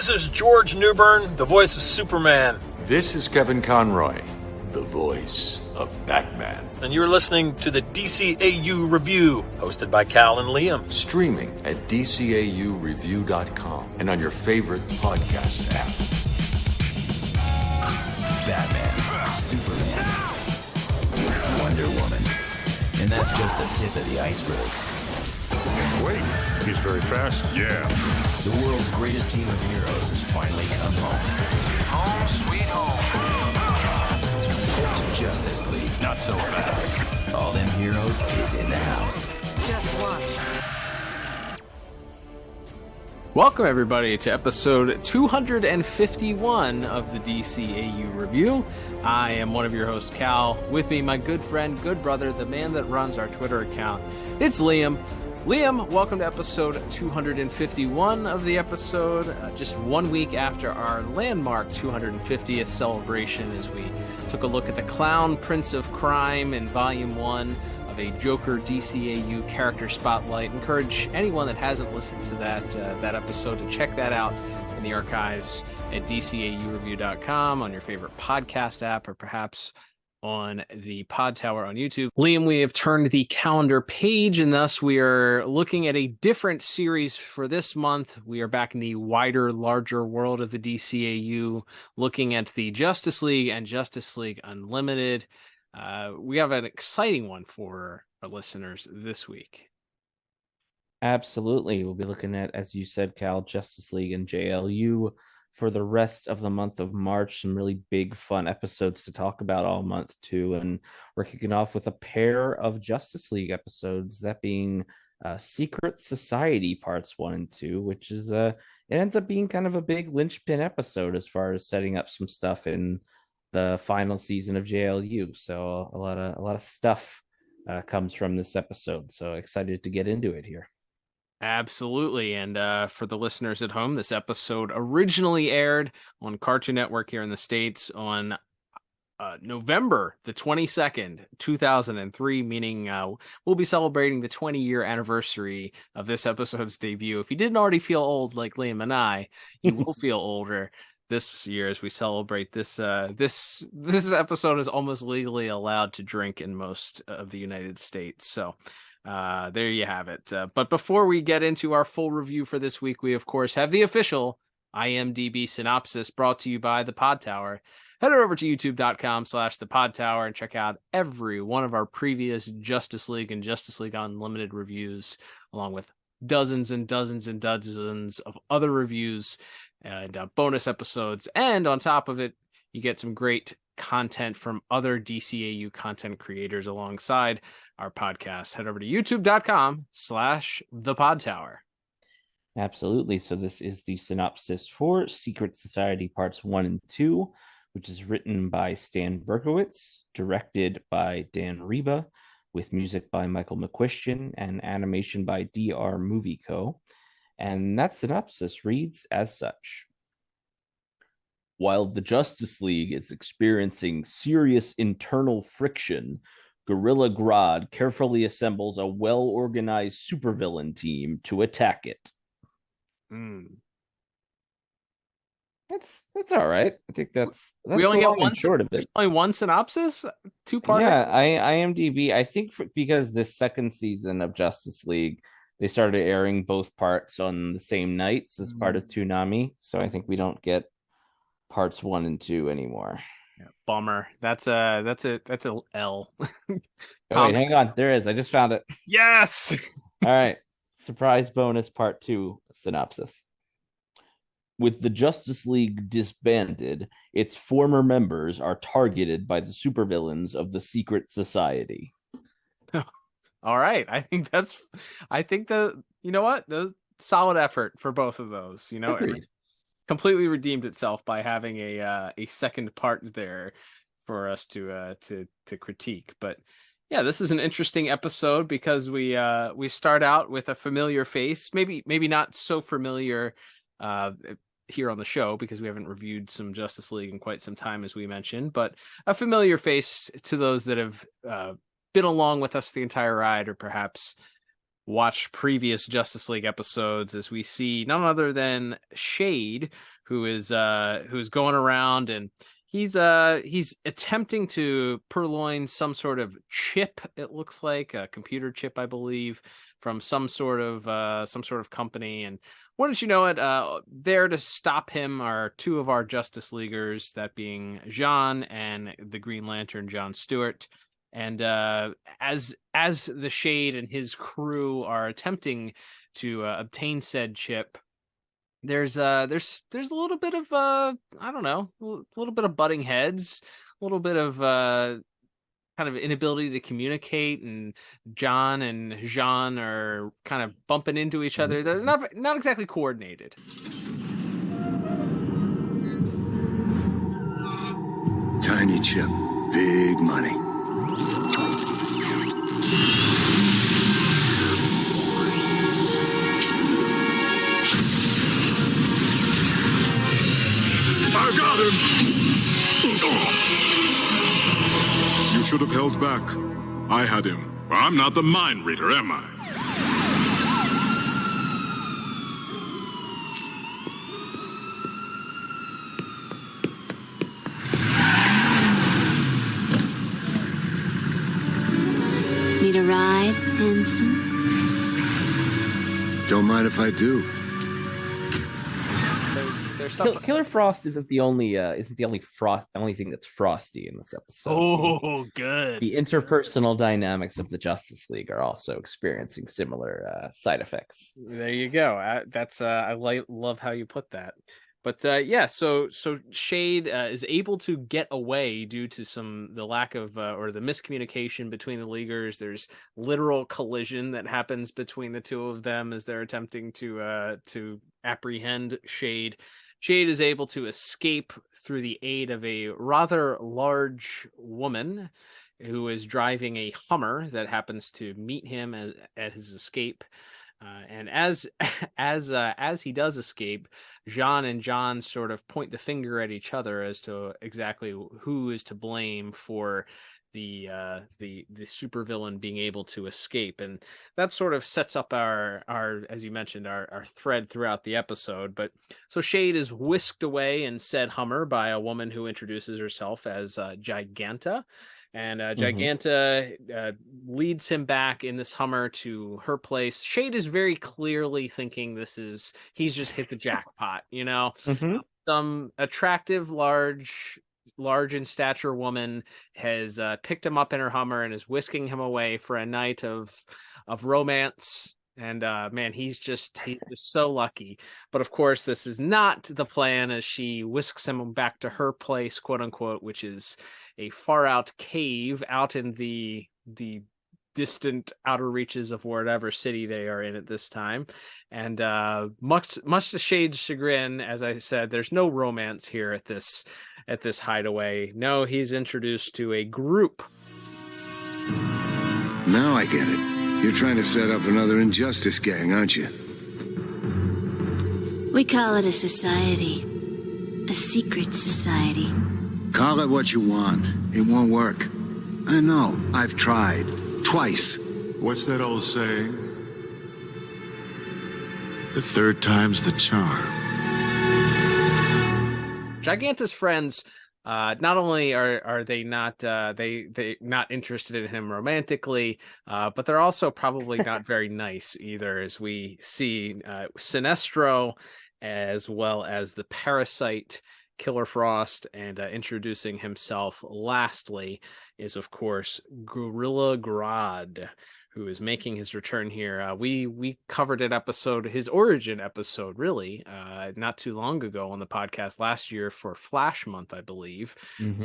This is George Newbern, the voice of Superman. This is Kevin Conroy, the voice of Batman. And you're listening to the DCAU Review, hosted by Cal and Liam. Streaming at DCAUreview.com and on your favorite podcast app. Batman, Superman, Wonder Woman. And that's just the tip of the iceberg. Wait, he's very fast. Yeah. The world's greatest team of heroes has finally come home. Home sweet home. Justice League. Not so fast. All them heroes is in the house. Just watch. Welcome, everybody, to episode 251 of the DCAU Review. I am one of your hosts, Cal. With me, my good friend, good brother, the man that runs our Twitter account. It's Liam. Liam, welcome to episode 251 of the episode, just 1 week after our landmark 250th celebration as we took a look at the Clown Prince of Crime in Volume 1 of a Joker DCAU character spotlight. Encourage anyone that hasn't listened to that episode to check that out in the archives at DCAUreview.com on your favorite podcast app, or perhaps on the Pod Tower on YouTube. Liam, we have turned the calendar page, and thus we are looking at a different series for this month. We are back in the wider, larger world of the DCAU, looking at the Justice League and Justice League Unlimited. We have an exciting one for our listeners this week. Absolutely. We'll be looking at, as you said, Cal, Justice League and JLU for the rest of the month of March. Some really big, fun episodes to talk about all month, too. And we're kicking off with a pair of Justice League episodes, that being Secret Society Parts 1 and 2, which is, it ends up being kind of a big linchpin episode as far as setting up some stuff in the final season of JLU. So a lot of stuff comes from this episode. So excited to get into it here. Absolutely. And for the listeners at home, this episode originally aired on Cartoon Network here in the States on November the 22nd, 2003, meaning we'll be celebrating the 20-year anniversary of this episode's debut. If you didn't already feel old like Liam and I, you will feel older this year as we celebrate this. This episode is almost legally allowed to drink in most of the United States. So there you have it. But before we get into our full review for this week, we of course have the official IMDb synopsis brought to you by the Pod Tower. Head over to youtube.com/the Pod Tower and check out every one of our previous Justice League and Justice League Unlimited reviews, along with dozens and dozens and dozens of other reviews and bonus episodes. And on top of it, you get some great content from other DCAU content creators alongside our podcast. Head over to youtube.com/the Pod Tower. Absolutely. So this is the synopsis for Secret Society Parts 1 and 2, which is written by Stan Berkowitz, directed by Dan Reba, with music by Michael McCuistion and animation by DR Movie Co. And that synopsis reads as such. While the Justice League is experiencing serious internal friction, Gorilla Grodd carefully assembles a well-organized supervillain team to attack it. That's all right. I think that's we only get one short of it. Only one synopsis, two-part. Yeah, IMDb. I think because this second season of Justice League, they started airing both parts on the same nights as part of Toonami, so I think we don't get parts 1 and 2 anymore. Yeah, bummer. That's a L. Oh, wait, hang on. There is. I just found it. Yes. All right. Surprise bonus part 2 synopsis. With the Justice League disbanded, its former members are targeted by the supervillains of the Secret Society. All right. You know what? Those solid effort for both of those. You know, it completely redeemed itself by having a second part there for us to critique. But yeah, this is an interesting episode because we start out with a familiar face, maybe not so familiar here on the show because we haven't reviewed some Justice League in quite some time, as we mentioned, but a familiar face to those that have been along with us the entire ride, or perhaps watched previous Justice League episodes, as we see none other than Shade, who's going around, and he's attempting to purloin some sort of chip. It looks like a computer chip, I believe, from some sort of company. And wouldn't you know it, there to stop him are two of our Justice Leaguers, that being Jean and the Green Lantern, John Stewart. And as the Shade and his crew are attempting to obtain said chip, there's a little bit of I don't know, a little bit of butting heads, a little bit of kind of inability to communicate, and John and Jean are kind of bumping into each other. They're not exactly coordinated. Tiny chip, big money. I got him! You should have held back. I had him. I'm not the mind reader, am I? Need a ride, handsome? Don't mind if I do. Killer Frost isn't the only thing that's frosty in this episode. Oh, good. The interpersonal dynamics of the Justice League are also experiencing similar side effects. There you go. I love how you put that. But yeah, so Shade is able to get away due to the lack of or the miscommunication between the Leaguers. There's literal collision that happens between the two of them as they're attempting to apprehend Shade. Shade is able to escape through the aid of a rather large woman who is driving a Hummer that happens to meet him at his escape. And as he does escape, Jean and John sort of point the finger at each other as to exactly who is to blame for the supervillain being able to escape. And that sort of sets up our as you mentioned, our thread throughout the episode. But so Shade is whisked away in said Hummer by a woman who introduces herself as Giganta. And Giganta leads him back in this Hummer to her place. Shade is very clearly thinking he's just hit the jackpot, you know. Some attractive, large in stature woman has picked him up in her Hummer and is whisking him away for a night of romance. And man, he's just so lucky. But of course, this is not the plan, as she whisks him back to her place, quote unquote, which is a far out cave out in the distant outer reaches of whatever city they are in at this time. And much to Shade's chagrin, as I said, there's no romance here at this hideaway. No, he's introduced to a group. Now I get it. You're trying to set up another injustice gang, aren't you? We call it a society. A secret society. Call it what you want. It won't work. I know. I've tried. Twice. What's that old saying? The third time's the charm. Giganta's friends, not only are they not they not interested in him romantically, but they're also probably not very nice either, as we see Sinestro as well as the Parasite, Killer Frost, and introducing himself lastly is, of course, Gorilla Grodd, who is making his return here. We covered his origin episode, really, not too long ago on the podcast last year for Flash Month, I believe.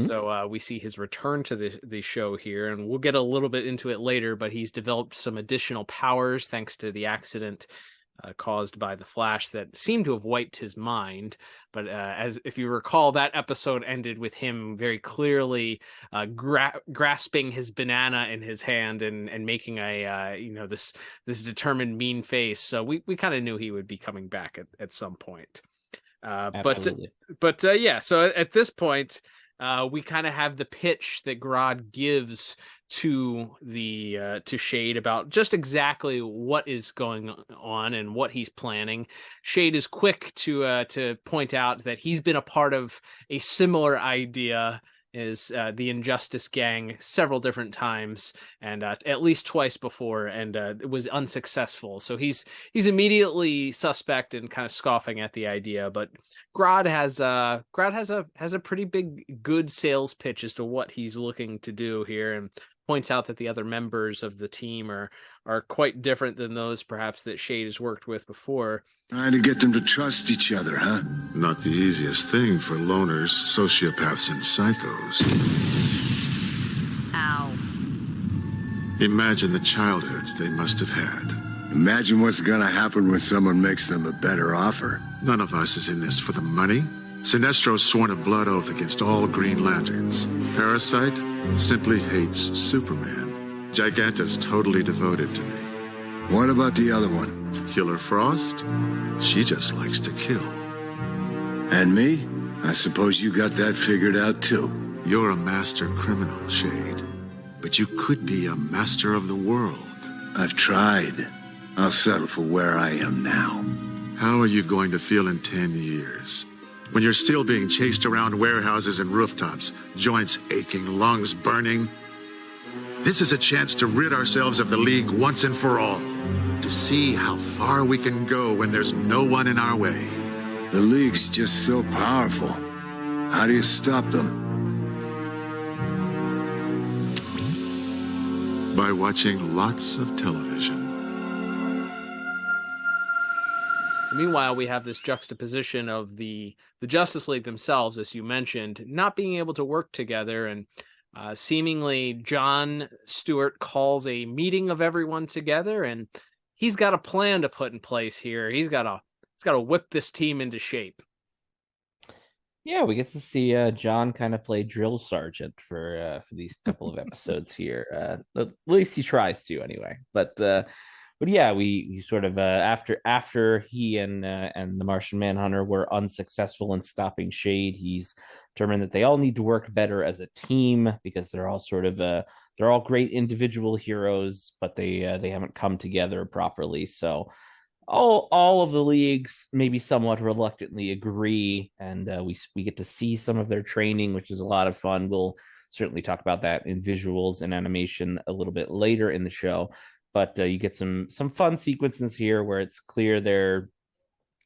So we see his return to the show here, and we'll get a little bit into it later, but he's developed some additional powers thanks to the accident caused by the Flash that seemed to have wiped his mind. But as if you recall, that episode ended with him very clearly grasping his banana in his hand and making this determined mean face. So we kind of knew he would be coming back at some point. Absolutely. But yeah, so at this point, we kind of have the pitch that Grodd gives to Shade about just exactly what is going on and what he's planning. Shade is quick to point out that he's been a part of a similar idea as the Injustice Gang several different times, and at least twice before, and it was unsuccessful. So he's immediately suspect and kind of scoffing at the idea. But Grodd has a pretty big good sales pitch as to what he's looking to do here, and points out that the other members of the team are quite different than those perhaps that Shade has worked with before. Trying to get them to trust each other, huh? Not the easiest thing for loners, sociopaths, and psychos. Ow. Imagine the childhoods they must have had. Imagine what's gonna happen when someone makes them a better offer. None of us is in this for the money. Sinestro's sworn a blood oath against all Green Lanterns. Parasite simply hates Superman. Giganta's totally devoted to me. What about the other one? Killer Frost? She just likes to kill. And me? I suppose you got that figured out too. You're a master criminal, Shade. But you could be a master of the world. I've tried. I'll settle for where I am now. How are you going to feel in 10 years? When you're still being chased around warehouses and rooftops, joints aching, lungs burning? This is a chance to rid ourselves of the League once and for all. To see how far we can go when there's no one in our way. The League's just so powerful. How do you stop them? By watching lots of television. Meanwhile, we have this juxtaposition of the Justice League themselves, as you mentioned, not being able to work together, and seemingly John Stewart calls a meeting of everyone together, and he's got a plan to put in place here. He's got to whip this team into shape. Yeah, we get to see John kind of play drill sergeant for these couple of episodes here. At least he tries to, anyway. But yeah, we sort of after he and the Martian Manhunter were unsuccessful in stopping Shade, he's determined that they all need to work better as a team because they're all sort of they're all great individual heroes, but they haven't come together properly. So all of the leagues maybe somewhat reluctantly agree, and we get to see some of their training, which is a lot of fun. We'll certainly talk about that in visuals and animation a little bit later in the show. But you get some fun sequences here where it's clear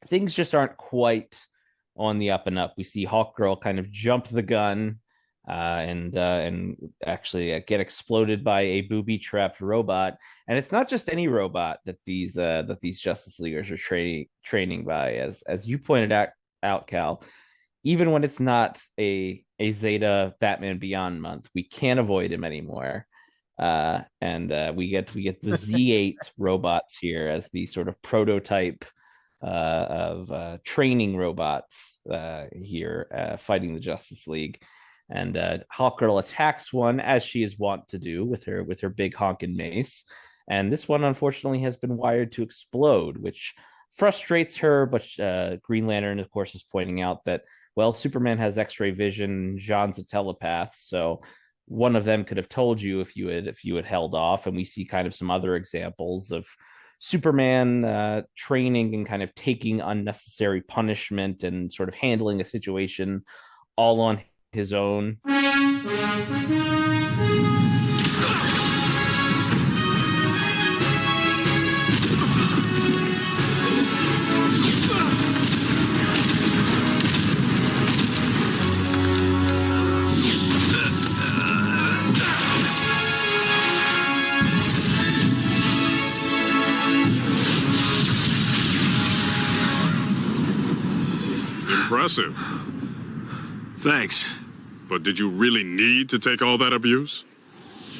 things just aren't quite on the up and up. We see Hawkgirl kind of jump the gun and actually get exploded by a booby-trapped robot. And it's not just any robot that these Justice Leaguers are training by, as you pointed out, Cal. Even when it's not a Zeta Batman Beyond month, we can't avoid him anymore. And we get the Z8 robots here as the sort of prototype of training robots here fighting the Justice League. And Hawkgirl attacks one, as she is wont to do with her big honkin' mace. And this one, unfortunately, has been wired to explode, which frustrates her. But Green Lantern, of course, is pointing out that, well, Superman has X-ray vision, Jean's a telepath, so one of them could have told you if you had held off. And we see kind of some other examples of Superman training and kind of taking unnecessary punishment and sort of handling a situation all on his own. Impressive. Thanks. But did you really need to take all that abuse?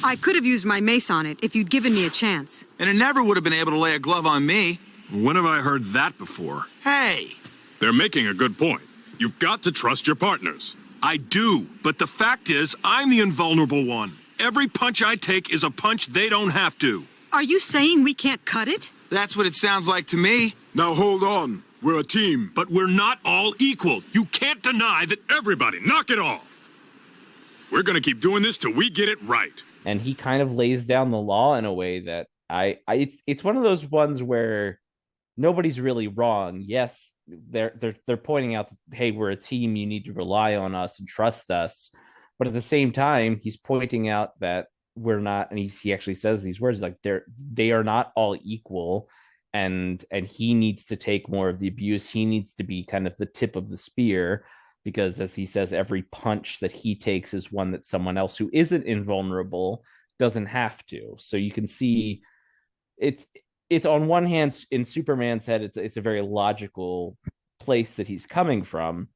I could have used my mace on it if you'd given me a chance. And it never would have been able to lay a glove on me. When have I heard that before? Hey! They're making a good point. You've got to trust your partners. I do, but the fact is, I'm the invulnerable one. Every punch I take is a punch they don't have to. Are you saying we can't cut it? That's what it sounds like to me. Now hold on. We're a team. But we're not all equal. You can't deny that. Everybody, knock it off! We're gonna keep doing this till we get it right. And he kind of lays down the law in a way that it's one of those ones where nobody's really wrong. Yes, they're pointing out, hey, we're a team. You need to rely on us and trust us. But at the same time, he's pointing out that we're not, and he actually says these words like they are not all equal, and he needs to take more of the abuse. He needs to be kind of the tip of the spear, because as he says, every punch that he takes is one that someone else who isn't invulnerable doesn't have to. So you can see it's on one hand, in Superman's head, it's a very logical place that he's coming from.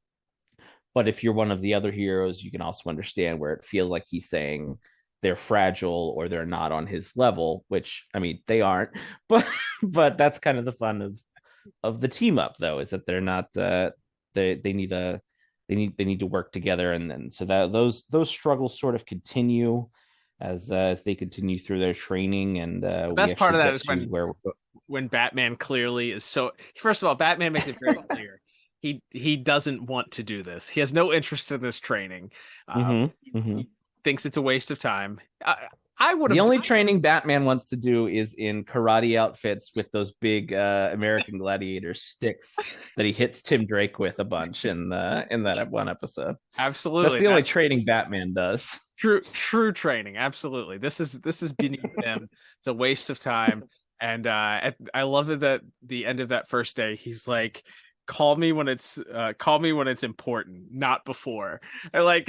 But if you're one of the other heroes, you can also understand where it feels like he's saying they're fragile or they're not on his level, which, I mean, they aren't. But that's kind of the fun of the team up, though, is that they're not they need to work together, and then so that those struggles sort of continue as they continue through their training. And the best part of that is when Batman clearly is so. First of all, Batman makes it very clear he doesn't want to do this. He has no interest in this training. He thinks it's a waste of time. I would. The only training Batman wants to do is in karate outfits with those big American Gladiator sticks that he hits Tim Drake with a bunch in that one episode. Absolutely, that's the only training Batman does. True training. Absolutely, this is beneath him. It's a waste of time. And I love it that the end of that first day, he's like, call me when it's important, not before. I like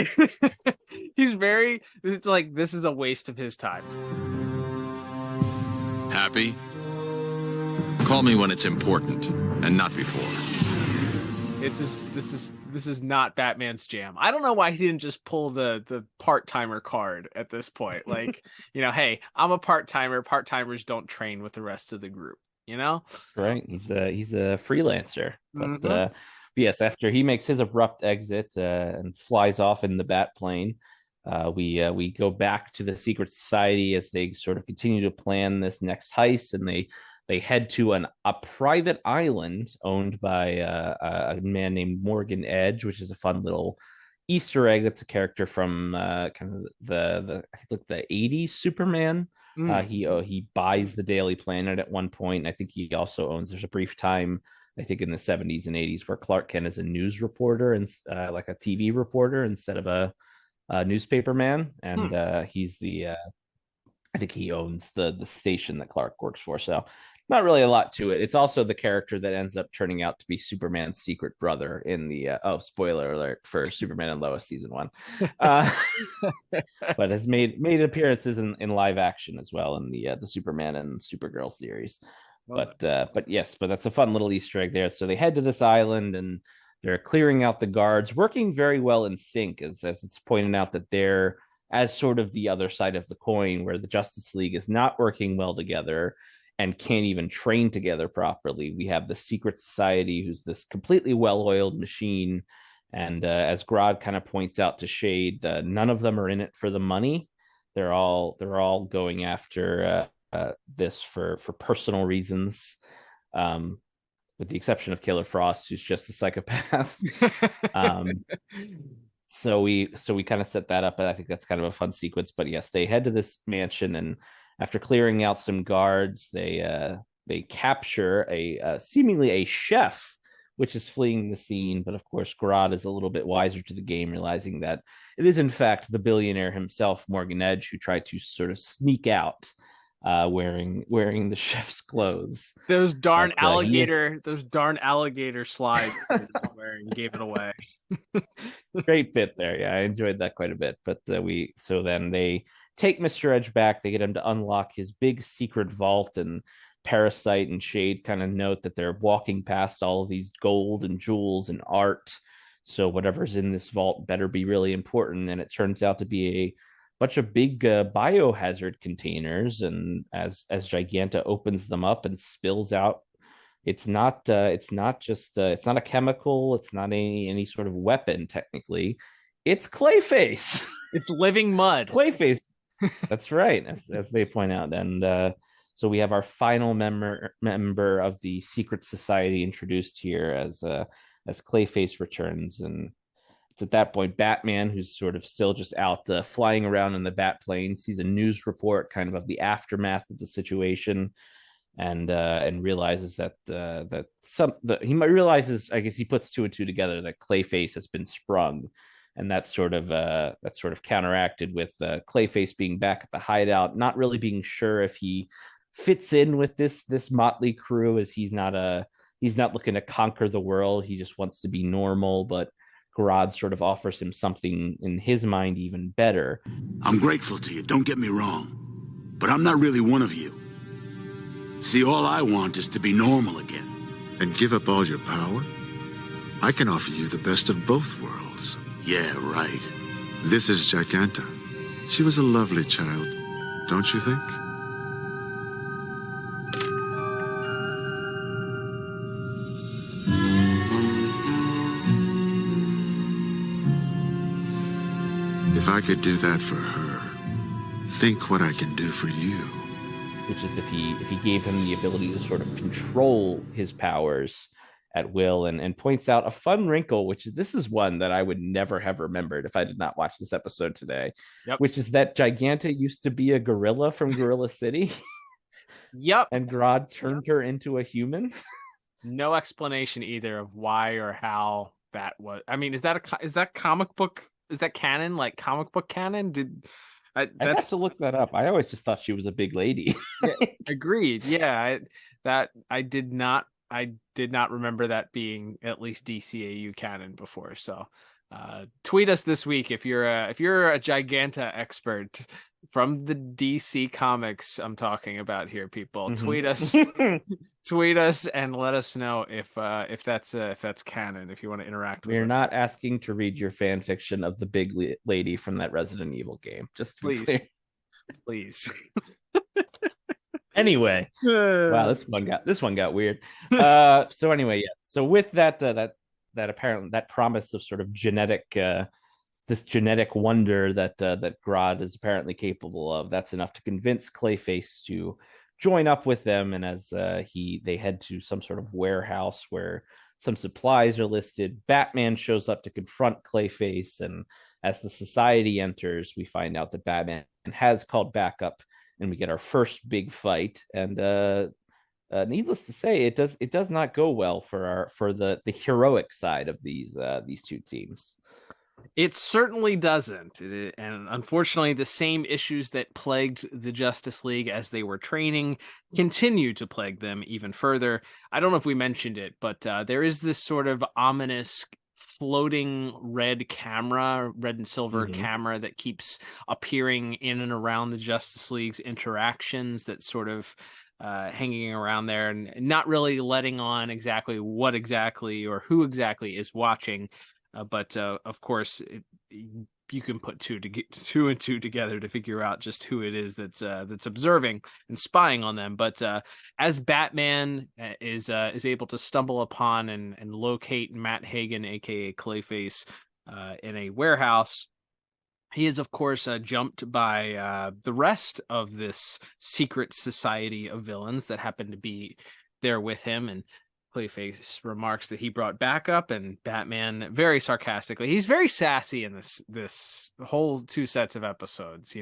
it's like, this is a waste of his time. Happy? Call me when it's important and not before. This is not Batman's jam. I don't know why he didn't just pull the part-timer card at this point. Like, hey, I'm a part-timer. Part-timers don't train with the rest of the group. Right, he's a freelancer. But yes, after he makes his abrupt exit and flies off in the bat plane, we go back to the secret society as they sort of continue to plan this next heist, and they head to a private island owned by a man named Morgan Edge, which is a fun little Easter egg. That's a character from kind of the I think like the 80s Superman. He buys the Daily Planet at one point. And I think he also owns. There's a brief time, I think, in the 70s and 80s where Clark Kent is a news reporter and like a TV reporter instead of a newspaper man. And he's the I think he owns the station that Clark works for. So not really a lot to it. It's also the character that ends up turning out to be Superman's secret brother in the spoiler alert for Superman and Lois season 1, but has made appearances in live action as well in the Superman and Supergirl series. But that's a fun little Easter egg there. So they head to this island and they're clearing out the guards, working very well in sync, as it's pointed out that they're as sort of the other side of the coin, where the Justice League is not working well together and can't even train together properly. We have the Secret Society, who's this completely well-oiled machine. And as Grodd kind of points out to Shade, none of them are in it for the money. They're all going after this for personal reasons, with the exception of Killer Frost, who's just a psychopath. So we kind of set that up, and I think that's kind of a fun sequence. But yes, they head to this mansion, and after clearing out some guards, they capture seemingly a chef, which is fleeing the scene. But of course, Grodd is a little bit wiser to the game, realizing that it is in fact the billionaire himself, Morgan Edge, who tried to sort of sneak out, wearing the chef's clothes. Those darn alligator slides wearing gave it away. Great bit there. Yeah, I enjoyed that quite a bit. But then they take Mr. Edge back. They get him to unlock his big secret vault, and Parasite and Shade kind of note that they're walking past all of these gold and jewels and art. So whatever's in this vault better be really important. And it turns out to be a bunch of big biohazard containers. And as Giganta opens them up and spills out, it's not a chemical. It's not any sort of weapon technically. It's Clayface. It's living mud. Clayface. That's right, as they point out. And so we have our final member of the secret society introduced here as Clayface returns. And It's at that point Batman, who's sort of still just out flying around in the bat plane, sees a news report kind of the aftermath of the situation, and realizes that realizes, I guess he puts two and two together, that Clayface has been sprung, and that's sort of counteracted with Clayface being back at the hideout, not really being sure if he fits in with this motley crew, as he's not looking to conquer the world. He just wants to be normal, but Grodd sort of offers him something in his mind even better. I'm grateful to you, don't get me wrong, but I'm not really one of you. See, all I want is to be normal again. And give up all your power? I can offer you the best of both worlds. Yeah, right. This is Giganta. She was a lovely child, don't you think? If I could do that for her, think what I can do for you. Which is if he gave him the ability to sort of control his powers at will, and points out a fun wrinkle, which this is one that I would never have remembered if I did not watch this episode today, which is that Giganta used to be a gorilla from Gorilla City. Yep. And Grodd turned her into a human. No explanation either of why or how that was. I mean, is that comic book? Is that canon? Like comic book canon? I have to look that up. I always just thought she was a big lady. Agreed. Yeah, I did not remember that being at least DCAU canon before. So, tweet us this week if you're a Giganta expert from the DC comics I'm talking about here, people. Mm-hmm. Tweet us and let us know if that's canon, if you want to interact with We're it. not asking to read your fan fiction of the big lady from that Resident Evil game. Just to be clear. Please. Anyway, wow, this one got weird. So anyway, yeah. So with that apparently that promise of sort of genetic this genetic wonder that Grodd is apparently capable of, that's enough to convince Clayface to join up with them. And as they head to some sort of warehouse where some supplies are listed, Batman shows up to confront Clayface, and as the society enters, we find out that Batman has called backup, and we get our first big fight. And needless to say, it does not go well for the heroic side of these two teams. It certainly doesn't. And unfortunately, the same issues that plagued the Justice League as they were training continue to plague them even further. I don't know if we mentioned it, but there is this sort of ominous floating red and silver camera that keeps appearing in and around the Justice League's interactions, that sort of hanging around there and not really letting on exactly what exactly or who exactly is watching. But of course, you can put two and two together to figure out just who it is that's observing and spying on them. But as Batman is able to stumble upon and locate Matt Hagen, aka Clayface, in a warehouse, he is of course jumped by the rest of this secret society of villains that happen to be there with him. And Clayface remarks that he brought backup, and Batman very sarcastically, he's very sassy in this whole two sets of episodes,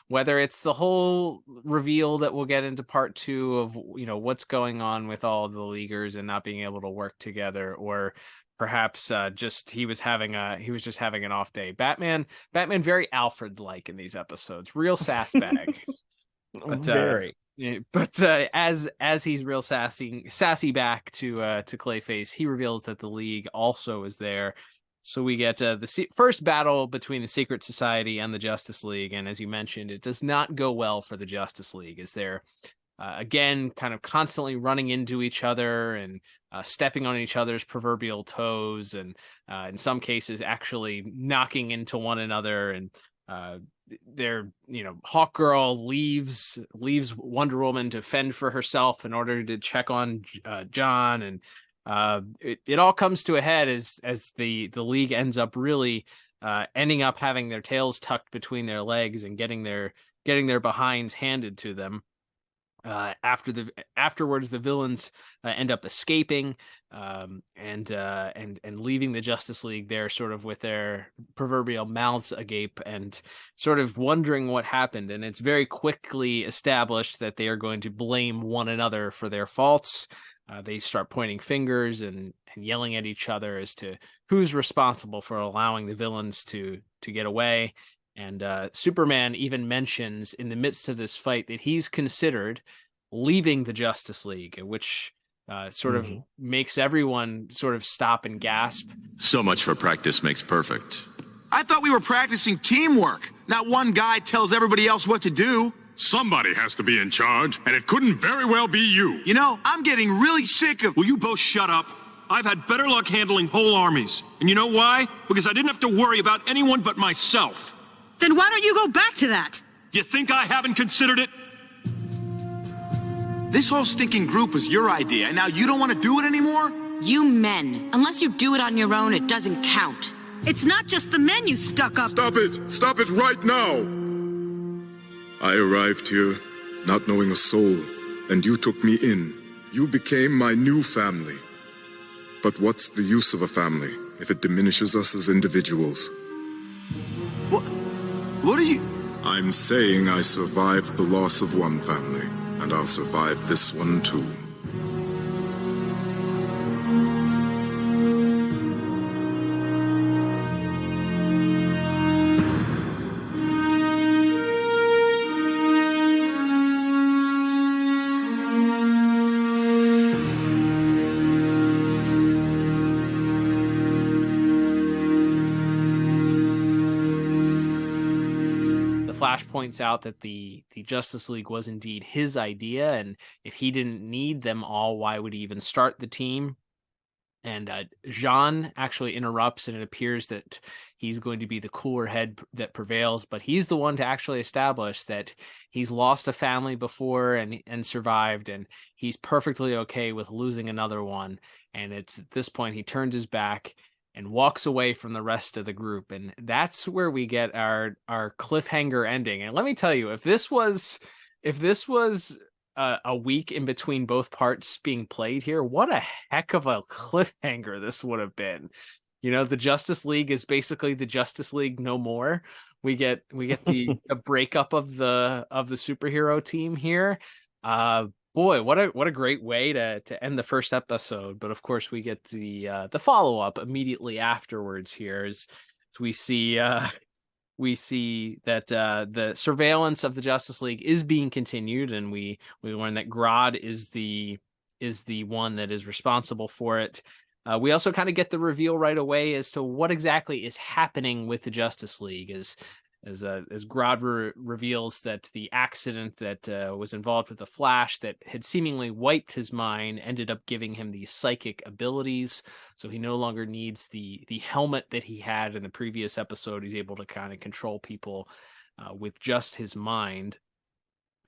whether it's the whole reveal that we'll get into part 2 of what's going on with all of the Leaguers and not being able to work together, or perhaps just he was just having an off day. Batman very Alfred like in these episodes, real sass bag. But, very. But as he's real sassy back to Clayface, he reveals that the League also is there. So we get the first battle between the Secret Society and the Justice League, and as you mentioned, it does not go well for the Justice League, as they're again kind of constantly running into each other and stepping on each other's proverbial toes, and in some cases actually knocking into one another. And Hawkgirl leaves Wonder Woman to fend for herself in order to check on John, and it all comes to a head as the League ends up really ending up having their tails tucked between their legs and getting their behinds handed to them after afterwards, the villains end up escaping and leaving the Justice League there, sort of with their proverbial mouths agape and sort of wondering what happened. And it's very quickly established that they are going to blame one another for their faults. They start pointing fingers and yelling at each other as to who's responsible for allowing the villains to get away. And Superman even mentions in the midst of this fight that he's considered leaving the Justice League, which sort of makes everyone sort of stop and gasp. So much for practice makes perfect. I thought we were practicing teamwork. Not one guy tells everybody else what to do. Somebody has to be in charge, and it couldn't very well be you. You know, I'm getting really sick of... Will you both shut up? I've had better luck handling whole armies. And you know why? Because I didn't have to worry about anyone but myself. Then why don't you go back to that? You think I haven't considered it? This whole stinking group was your idea, and now you don't want to do it anymore? You men. Unless you do it on your own, it doesn't count. It's not just the men you stuck up. Stop it! Stop it right now! I arrived here not knowing a soul, and you took me in. You became my new family. But what's the use of a family if it diminishes us as individuals? What are you... I'm saying I survived the loss of one family, and I'll survive this one too. Flash points out that the Justice League was indeed his idea, and if he didn't need them all, why would he even start the team? And Jean actually interrupts, and it appears that he's going to be the cooler head that prevails, but he's the one to actually establish that he's lost a family before and survived, and he's perfectly okay with losing another one. And it's at this point he turns his back and walks away from the rest of the group. And that's where we get our cliffhanger ending. And let me tell you, if this was a week in between both parts being played here, what a heck of a cliffhanger this would have been. You know, the Justice League is basically the Justice League no more. We get the a breakup of the superhero team here. Boy, what a great way to end the first episode. But of course, we get the follow-up immediately afterwards here as we see that the surveillance of the Justice League is being continued, and we learn that Grodd is the one that is responsible for it. We also kind of get the reveal right away as to what exactly is happening with the Justice League as Grodd reveals that the accident that was involved with the Flash that had seemingly wiped his mind ended up giving him these psychic abilities. So he no longer needs the helmet that he had in the previous episode. He's able to kind of control people with just his mind.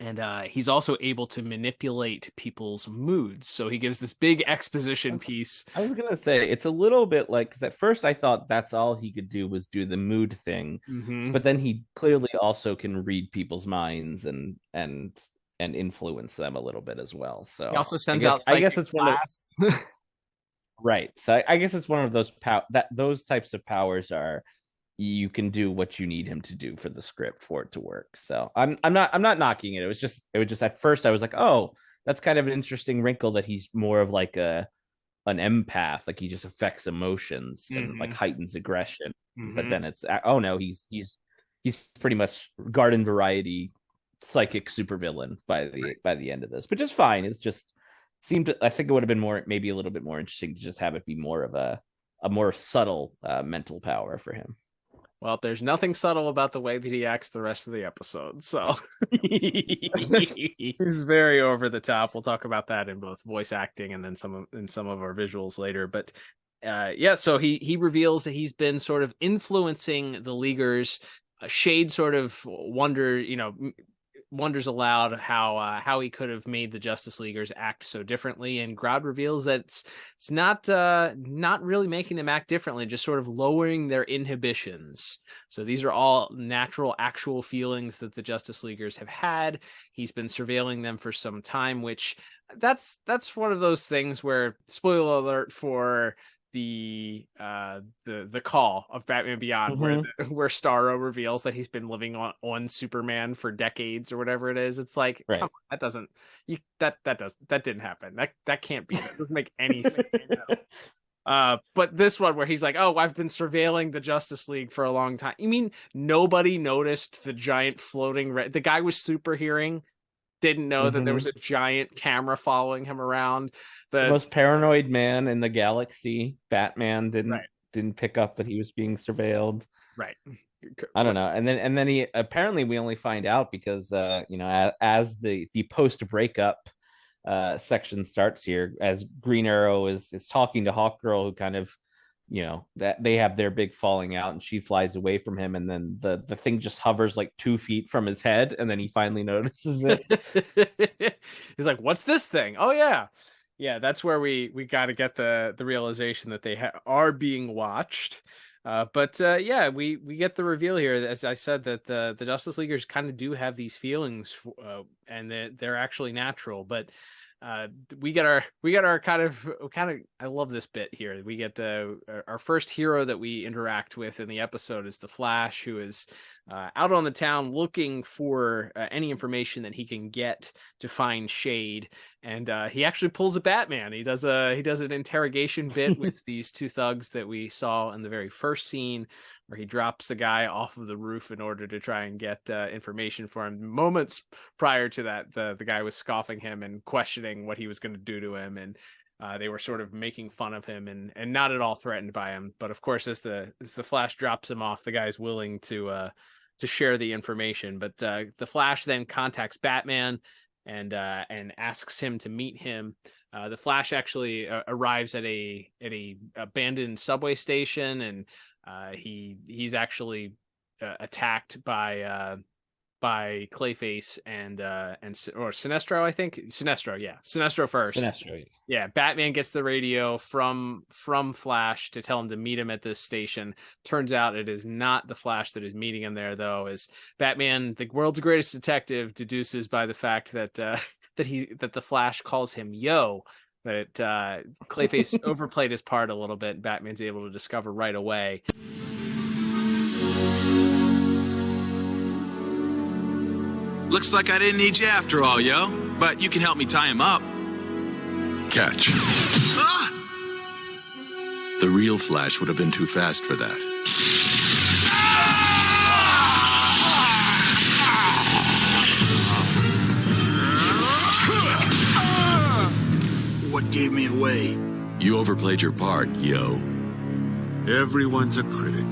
And he's also able to manipulate people's moods. So he gives this big exposition piece. I was going to say, it's a little bit like, because at first I thought that's all he could do was do the mood thing. Mm-hmm. But then he clearly also can read people's minds and influence them a little bit as well. So he also sends out psychic blasts. One of, right. So I guess it's one of those those types of powers are, you can do what you need him to do for the script for it to work. So I'm not knocking it. It was just at first I was like, oh, that's kind of an interesting wrinkle that he's more of like an empath, like he just affects emotions and like heightens aggression. Mm-hmm. But then it's, oh no, he's pretty much garden variety psychic supervillain by the end of this, which is fine. It's just I think it would have been maybe a little bit more interesting to just have it be more of a more subtle mental power for him. Well, there's nothing subtle about the way that he acts the rest of the episode. So he's very over the top. We'll talk about that in both voice acting and then some of our visuals later. But so he reveals that he's been sort of influencing the Leaguers. Shade sort of wonders aloud how he could have made the Justice Leaguers act so differently, and Grodd reveals that it's not really making them act differently, just sort of lowering their inhibitions. So these are all natural, actual feelings that the Justice Leaguers have had. He's been surveilling them for some time, which that's one of those things where, spoiler alert for the call of Batman Beyond, where Starro reveals that he's been living on Superman for decades or whatever it is. It's like, come on, that didn't happen. That can't be. That doesn't make any sense. But this one where he's like, oh, I've been surveilling the Justice League for a long time. You mean nobody noticed the giant floating the guy was super hearing, didn't know that there was a giant camera following him around. The most paranoid man in the galaxy, Batman, didn't pick up that he was being surveilled. Right. I don't know. And then he apparently, we only find out because as the post breakup section starts here, as Green Arrow is talking to Hawkgirl, who kind of, that they have their big falling out, and she flies away from him, and then the thing just hovers like 2 feet from his head, and then he finally notices it. He's like, what's this thing? Oh yeah, that's where we got to get the realization that they are being watched. But we get the reveal here, as I said, that the Justice Leaguers kind of do have these feelings, and they're actually natural. But we get our kind of I love this bit here. We get our first hero that we interact with in the episode is the Flash, who is out on the town looking for any information that he can get to find Shade, and he actually pulls a Batman. He does an interrogation bit with these two thugs that we saw in the very first scene, where he drops the guy off of the roof in order to try and get information for him. Moments prior to that, the guy was scoffing him and questioning what he was going to do to him, and they were sort of making fun of him and not at all threatened by him. But of course, as the Flash drops him off, the guy's willing to share the information. But the Flash then contacts Batman and asks him to meet him. The Flash actually arrives at a abandoned subway station, and he's actually attacked by Clayface or Sinestro, I think. Sinestro first. Sinestro, yes. Yeah, Batman gets the radio from Flash to tell him to meet him at this station. Turns out it is not the Flash that is meeting him there, though, as Batman, the world's greatest detective, deduces by the fact that the Flash calls him Yo. But Clayface overplayed his part a little bit, and Batman's able to discover right away. Looks like I didn't need you after all, yo. But you can help me tie him up. Catch. Ah! The real Flash would have been too fast for that. What gave me away? You overplayed your part, yo. Everyone's a critic.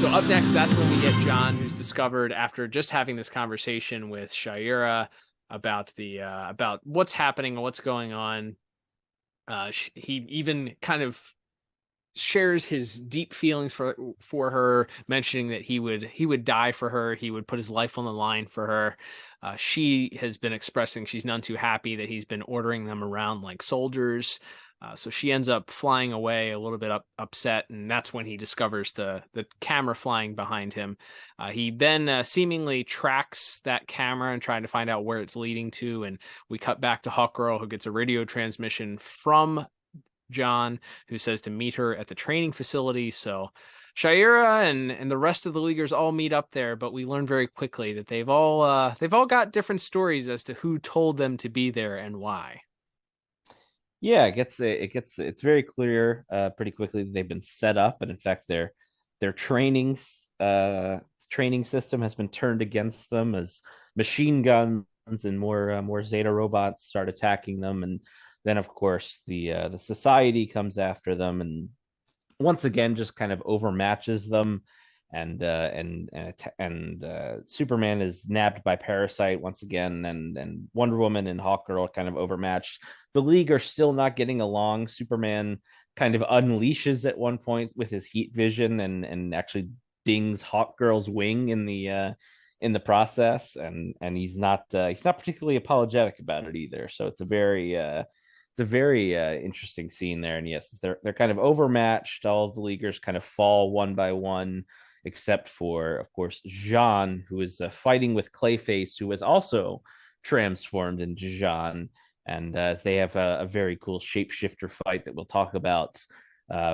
So up next, that's when we get John, who's discovered after just having this conversation with Shaira about about what's happening and what's going on. He even kind of shares his deep feelings for her, mentioning that he would die for her. He would put his life on the line for her. She has been expressing she's none too happy that he's been ordering them around like soldiers. So she ends up flying away a little bit upset, and that's when he discovers the camera flying behind him. He then seemingly tracks that camera and trying to find out where it's leading to, and we cut back to Hawkgirl, who gets a radio transmission from John, who says to meet her at the training facility. So Shaira and the rest of the Leaguers all meet up there, but we learn very quickly that they've all got different stories as to who told them to be there and why. Yeah, it's very clear pretty quickly that they've been set up, and in fact their training system has been turned against them as machine guns and more Zeta robots start attacking them, and then of course the society comes after them and once again just kind of overmatches them, and Superman is nabbed by Parasite once again, and Wonder Woman and Hawkgirl kind of overmatched. The League are still not getting along. Superman kind of unleashes at one point with his heat vision and actually dings Hawkgirl's wing in the in the process, and he's not particularly apologetic about it either. So it's a very interesting scene there. And yes, they're kind of overmatched. All of the Leaguers kind of fall one by one, except for, of course, Jean, who is fighting with Clayface, who is also transformed into Jean. And as they have a very cool shapeshifter fight that we'll talk about,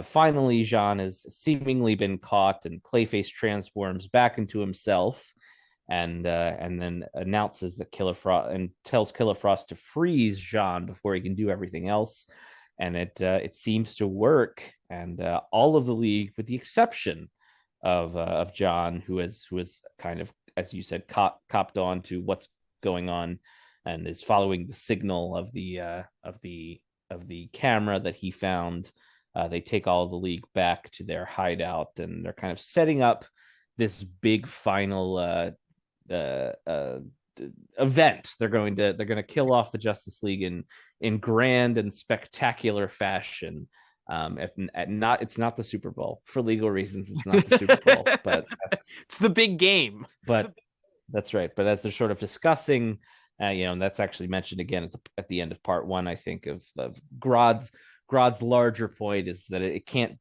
finally, Jean has seemingly been caught, and Clayface transforms back into himself, and then announces that Killer Frost and tells Killer Frost to freeze Jean before he can do everything else. And it seems to work. And all of the League, with the exception of John, who has kind of, as you said, copped on to what's going on and is following the signal of the camera that he found. They take all of the League back to their hideout, and they're kind of setting up this big final event. They're going to kill off the Justice League in grand and spectacular fashion. It's not the Super Bowl for legal reasons. It's not the Super Bowl, but it's the big game. But that's right. But as they're sort of discussing, and that's actually mentioned again at the end of part one, I think, of Grodd's larger point is that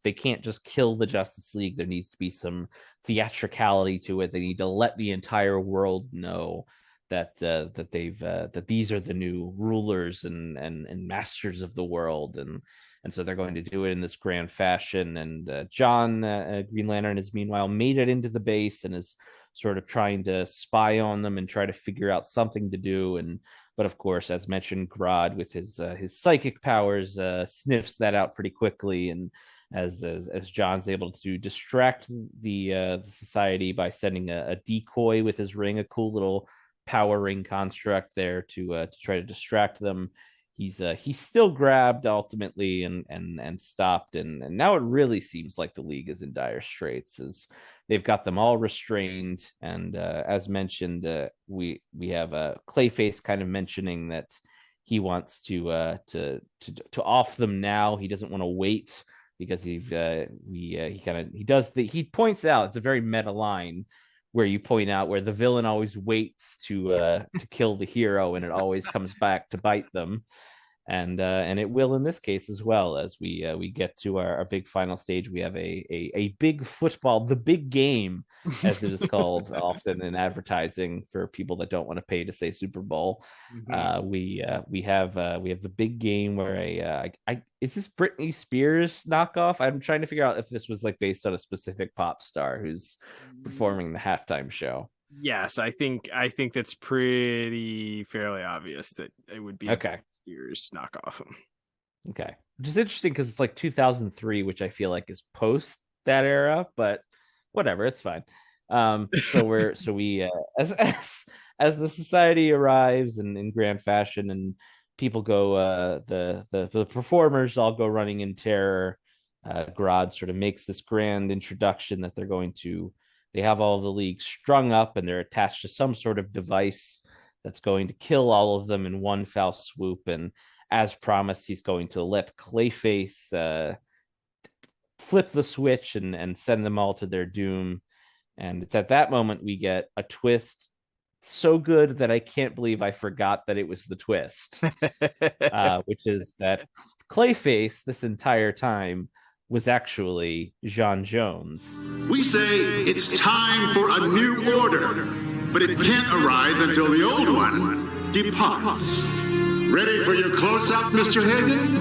they can't just kill the Justice League. There needs to be some theatricality to it. They need to let the entire world know that these are the new rulers and masters of the world, and so they're going to do it in this grand fashion. And John, Green Lantern, is meanwhile made it into the base and is sort of trying to spy on them and try to figure out something to do. But of course, as mentioned, Grodd with his psychic powers sniffs that out pretty quickly, and as John's able to distract the society by sending a decoy with his ring, a cool little power ring construct there to try to distract them. He's still grabbed ultimately and stopped, and now it really seems like the League is in dire straits, as they've got them all restrained. And as mentioned, we have Clayface kind of mentioning that he wants to off them now. He doesn't want to wait, because he points out, it's a very meta line where you point out where the villain always waits to kill the hero, and it always comes back to bite them. And it will in this case as well, as we get to our big final stage. We have a big football, the big game, as it is called often in advertising for people that don't want to pay to say Super Bowl. Mm-hmm. We have the big game where is this Britney Spears knockoff? I'm trying to figure out if this was like based on a specific pop star who's performing the halftime show. Yes, I think that's pretty fairly obvious that it would be okay. Spears knockoff. Okay, which is interesting because it's like 2003, which I feel like is post that era, but whatever, it's fine. So we as the society arrives in grand fashion, and people go, the performers all go running in terror. Grodd sort of makes this grand introduction that they have all the League strung up, and they're attached to some sort of device that's going to kill all of them in one foul swoop. And as promised, he's going to let Clayface flip the switch and send them all to their doom. And it's at that moment we get a twist so good that I can't believe I forgot that it was the twist, which is that Clayface this entire time was actually Jean Jones. We say it's time for a new order, but it can't arise until the old one departs. Ready for your close-up, Mr. Hagen?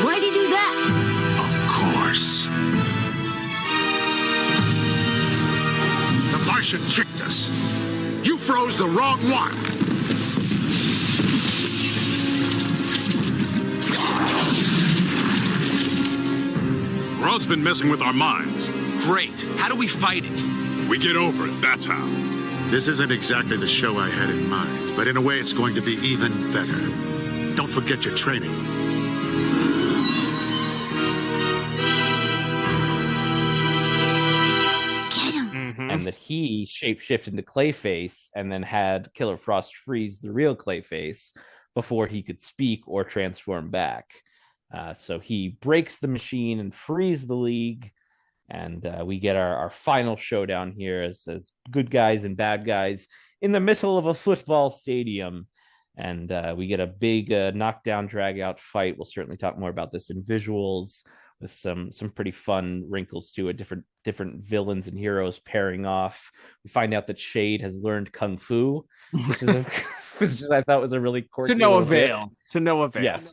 Why'd you do that? Of course. The Martian tricked us. You froze the wrong one. Grodd's been messing with our minds. Great. How do we fight it? We get over it, that's how. This isn't exactly the show I had in mind, but in a way it's going to be even better. Don't forget your training. And that he shapeshifted into Clayface and then had Killer Frost freeze the real Clayface before he could speak or transform back. So he breaks the machine and frees the league. And we get our final showdown here as good guys and bad guys in the middle of a football stadium. And we get a big knockdown, drag out fight. We'll certainly talk more about this in visuals, with some pretty fun wrinkles to it. Different villains and heroes pairing off. We find out that Shade has learned kung fu, which I thought was a really quirky. To no avail. To no avail. Yes.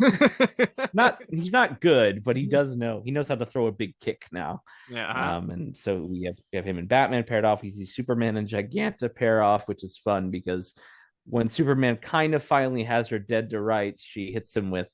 He's not good, but he does know. He knows how to throw a big kick now. Yeah. And so we have him and Batman paired off. We see Superman and Giganta pair off, which is fun because when Superman kind of finally has her dead to rights, she hits him with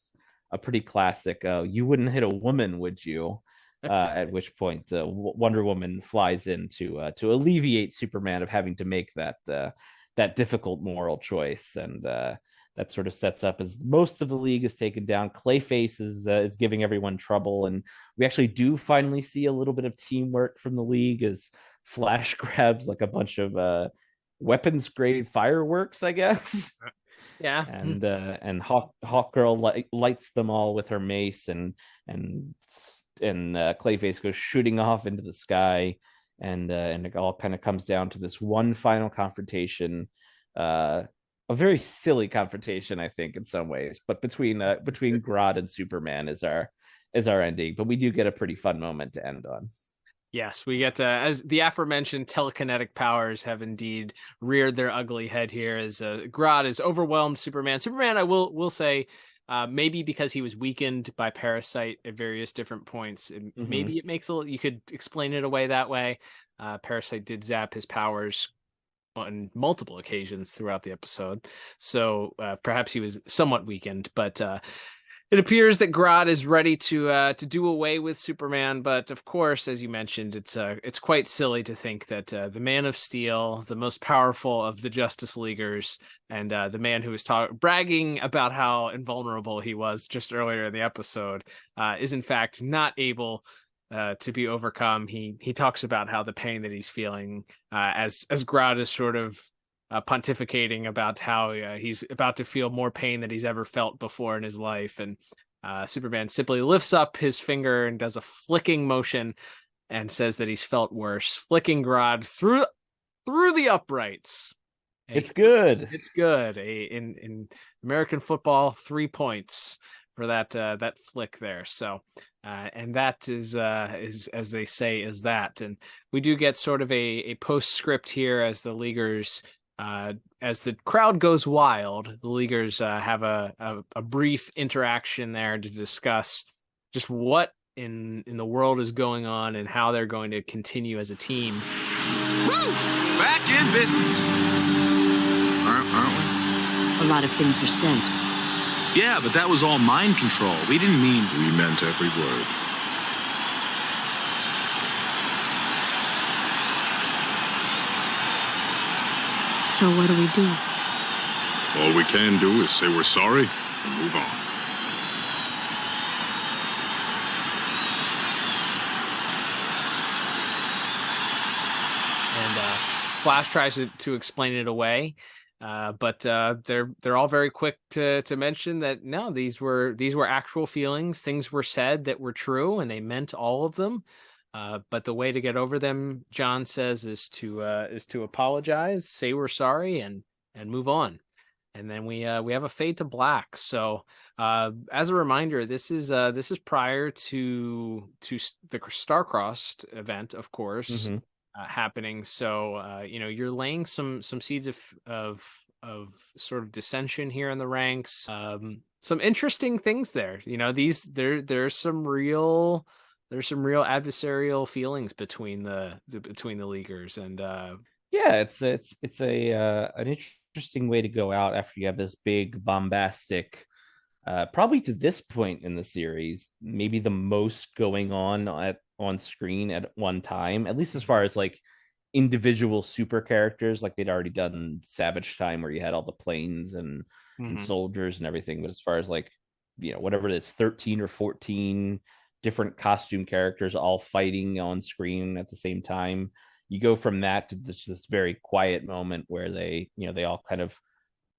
a pretty classic, you wouldn't hit a woman, would you? At which point Wonder Woman flies in to alleviate Superman of having to make that difficult moral choice. And that sort of sets up as most of the league is taken down. Clayface is giving everyone trouble. And we actually do finally see a little bit of teamwork from the league as Flash grabs like a bunch of weapons grade fireworks, I guess. Yeah. And Hawkgirl lights them all with her mace, and Clayface goes shooting off into the sky, and it all kind of comes down to this one final confrontation, a very silly confrontation, I think, in some ways, but between Grodd and Superman is our ending. But we do get a pretty fun moment to end on. Yes, we get as the aforementioned telekinetic powers have indeed reared their ugly head here as Grodd is overwhelmed Superman. Superman, I will say, maybe because he was weakened by Parasite at various different points, maybe it makes you could explain it away that way. Parasite did zap his powers on multiple occasions throughout the episode, so perhaps he was somewhat weakened, but it appears that Grodd is ready to do away with Superman, but of course, as you mentioned, it's quite silly to think that the Man of Steel, the most powerful of the Justice Leaguers, and the man who was bragging about how invulnerable he was just earlier in the episode, is in fact not able to be overcome. He talks about how the pain that he's feeling as Grodd is sort of pontificating about how he's about to feel more pain than he's ever felt before in his life. And Superman simply lifts up his finger and does a flicking motion and says that he's felt worse, flicking Grodd through the uprights. It's good. It's good. In American football, 3 points for that flick there. So and that is as they say, is that. And we do get sort of a postscript here as the Leaguers, as the crowd goes wild, the Leaguers have a brief interaction there to discuss just what in the world is going on and how they're going to continue as a team. Woo! Back in business. Aren't we? A lot of things were said. Yeah, but that was all mind control. We didn't mean... We meant every word. So what do we do? All we can do is say we're sorry and move on. And Flash tries to explain it away, but they're all very quick to mention that no, these were actual feelings. Things were said that were true, and they meant all of them. But the way to get over them, John says, is to apologize, say we're sorry, and move on. And then we have a fade to black. So as a reminder, this is prior to the Star-Crossed event, of course, happening. So you're laying some seeds of sort of dissension here in the ranks. Some interesting things there. There's some real adversarial feelings between the Leaguers, and it's an interesting way to go out after you have this big bombastic, probably to this point in the series, maybe the most going on screen at one time, at least as far as like individual super characters. Like they'd already done Savage Time, where you had all the planes and soldiers and everything, but as far as like whatever it is, 13 or 14 different costume characters all fighting on screen at the same time, you go from that to this very quiet moment where they all kind of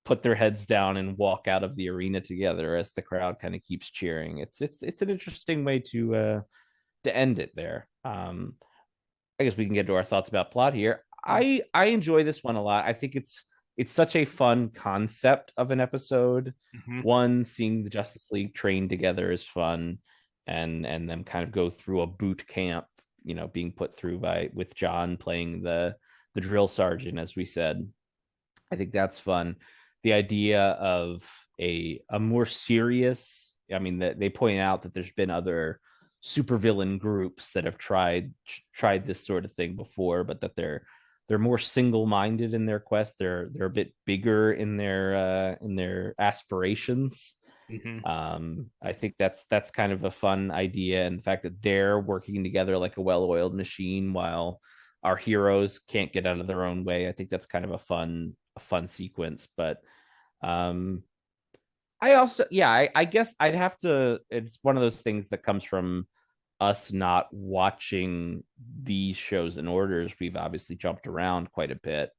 put their heads down and walk out of the arena together as the crowd kind of keeps cheering. It's an interesting way to end it there. I guess we can get to our thoughts about plot here. I enjoy this one a lot. I think it's such a fun concept of an episode. One, seeing the Justice League train together is fun, and them kind of go through a boot camp, being put through with John playing the drill sergeant, as we said. I think that's fun. The idea of a more serious, I mean, they point out that there's been other supervillain groups that have tried this sort of thing before, but that they're more single-minded in their quest. They're a bit bigger in their aspirations. I think that's kind of a fun idea, and the fact that they're working together like a well-oiled machine while our heroes can't get out of their own way. I think that's kind of a fun sequence. But I also, I guess I'd have to, it's one of those things that comes from us not watching these shows in orders. We've obviously jumped around quite a bit.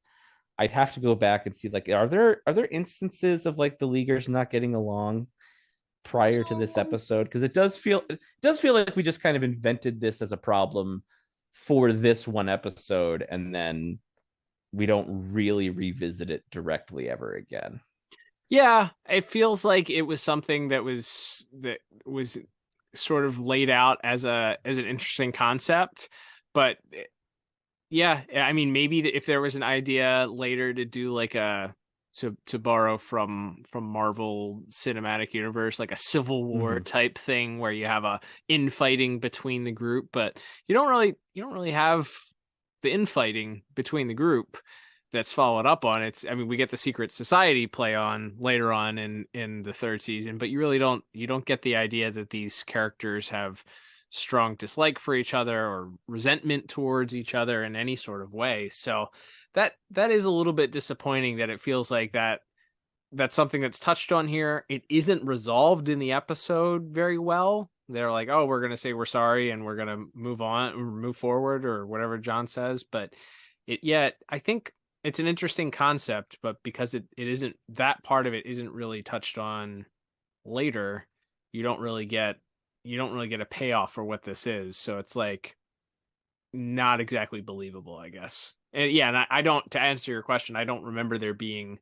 I'd have to go back and see, like, are there instances of like the Leaguers not getting along prior to this episode? Because it does feel like we just kind of invented this as a problem for this one episode, and then we don't really revisit it directly ever again. Yeah, it feels like it was something that was sort of laid out as an interesting concept, but yeah, I mean, maybe if there was an idea later to do like to borrow from Marvel Cinematic Universe, like a Civil War type thing where you have a infighting between the group, but you don't really have the infighting between the group that's followed up on. We get the Secret Society play on later on in the third season, but you don't get the idea that these characters have strong dislike for each other or resentment towards each other in any sort of way. So that is a little bit disappointing, that it feels like that's something that's touched on here. It isn't resolved in the episode very well. They're like, oh, we're going to say we're sorry and we're going to move on, move forward, or whatever John says. But I think it's an interesting concept, but because it isn't, that part of it isn't really touched on later, you don't really get a payoff for what this is. So it's like not exactly believable, I guess. And I don't, to answer your question, I don't remember there being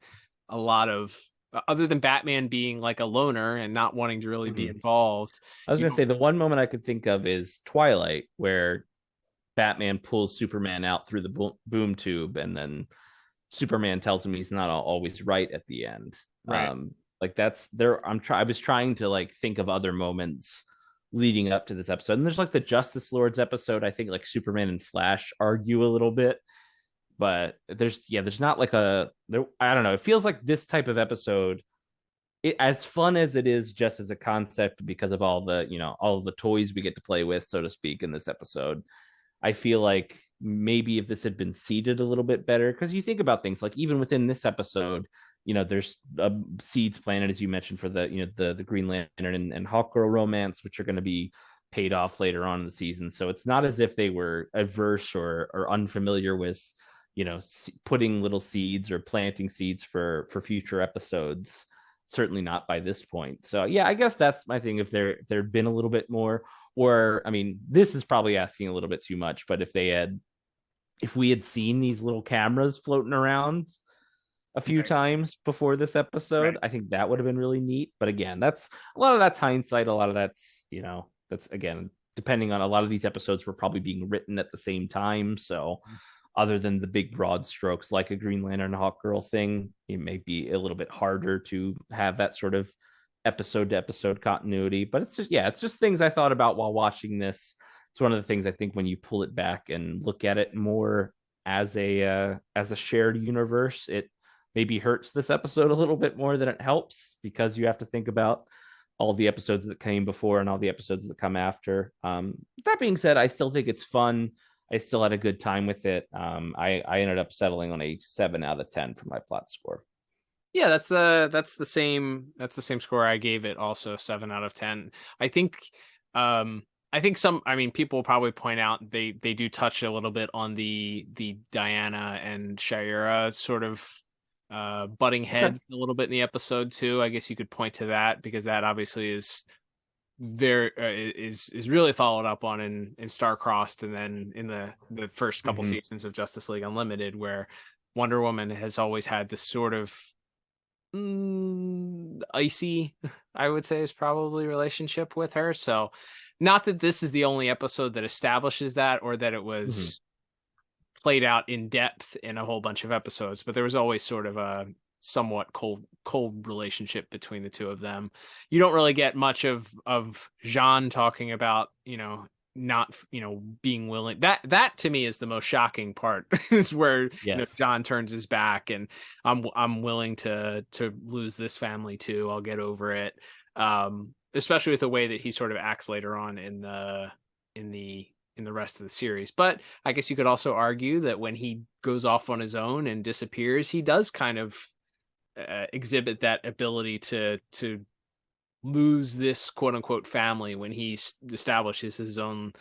a lot of, other than Batman being like a loner and not wanting to really be involved. I was going to say, the one moment I could think of is Twilight, where Batman pulls Superman out through the boom tube, and then Superman tells him he's not always right at the end. Right. Like that's there. I was trying to like think of other moments leading up to this episode, and there's like the Justice Lords episode. I think like Superman and Flash argue a little bit, but there's not like I don't know. It feels like this type of episode, as fun as it is just as a concept, because of all the toys we get to play with, so to speak, in this episode. I feel like maybe if this had been seeded a little bit better, because you think about things like even within this episode, there's seeds planted, as you mentioned, for the Green Lantern and Hawkgirl romance, which are going to be paid off later on in the season. So it's not as if they were averse or unfamiliar with, putting little seeds or planting seeds for future episodes. Certainly not by this point. So yeah, I guess that's my thing. If there'd been a little bit more, or I mean, this is probably asking a little bit too much, but if we had seen these little cameras floating around a few times before this episode, I think that would have been really neat. But again, that's a lot of that's hindsight. A lot of that's again, depending on, a lot of these episodes were probably being written at the same time. So other than the big broad strokes, like a Green Lantern Hawkgirl thing, it may be a little bit harder to have that sort of episode to episode continuity. But it's just things I thought about while watching this. It's one of the things I think when you pull it back and look at it more as a shared universe, it maybe hurts this episode a little bit more than it helps, because you have to think about all the episodes that came before and all the episodes that come after. That being said, I still think it's fun. I still had a good time with it. I ended up settling on a 7 out of 10 for my plot score. Yeah, that's the same score I gave it, also 7 out of 10. I think people probably point out they do touch a little bit on the Diana and Shayera sort of butting heads a little bit in the episode too. I guess you could point to that, because that obviously is is really followed up on in Star-Crossed, and then in the first couple seasons of Justice League Unlimited, where Wonder Woman has always had this sort of icy, I would say, is probably relationship with her. So not that this is the only episode that establishes that, or that it was played out in depth in a whole bunch of episodes, but there was always sort of a somewhat cold relationship between the two of them. You don't really get much of Jean talking about, not, being willing. That to me is the most shocking part, is where John turns his back and I'm willing to lose this family too. I'll get over it. Especially with the way that he sort of acts later on in the rest of the series. But I guess you could also argue that when he goes off on his own and disappears, he does kind of exhibit that ability to lose this quote unquote family when he establishes his own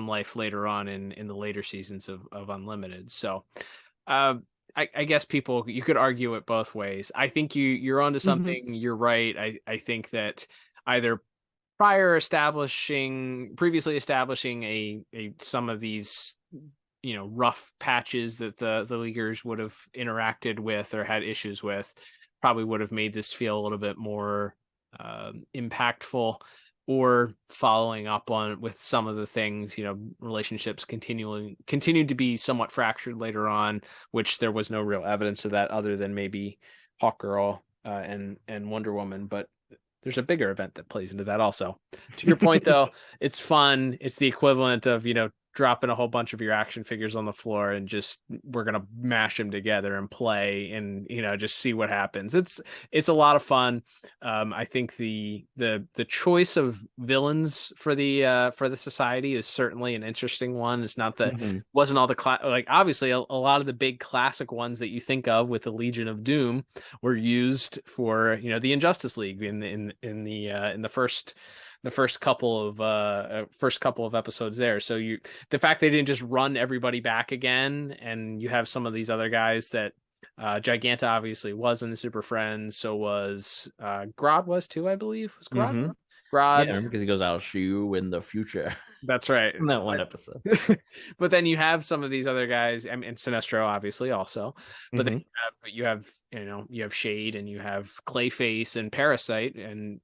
life later on in the later seasons of Unlimited. So I guess you could argue it both ways. I think you're onto something. You're right. I think that either previously establishing a some of these rough patches that the Leaguers would have interacted with or had issues with, probably would have made this feel a little bit more impactful, or following up on with some of the things, relationships continued to be somewhat fractured later on, which there was no real evidence of that other than maybe Hawkgirl and Wonder Woman. But there's a bigger event that plays into that also. To your point, though, it's fun. It's the equivalent of, dropping a whole bunch of your action figures on the floor and we're going to mash them together and play and, just see what happens. It's a lot of fun. I think the choice of villains for the society is certainly an interesting one. It's not that wasn't all the obviously a lot of the big classic ones that you think of with the Legion of Doom were used for, the Injustice League in the first couple of episodes there. So the fact they didn't just run everybody back again, and you have some of these other guys that Giganta obviously was in the Super Friends. So was Grodd was too, I believe. Was Grodd? Grodd. Yeah, because he goes, "I'll see you in the future." That's right. In that one episode. But then you have some of these other guys, and Sinestro obviously also. But then you have Shade, and you have Clayface and Parasite and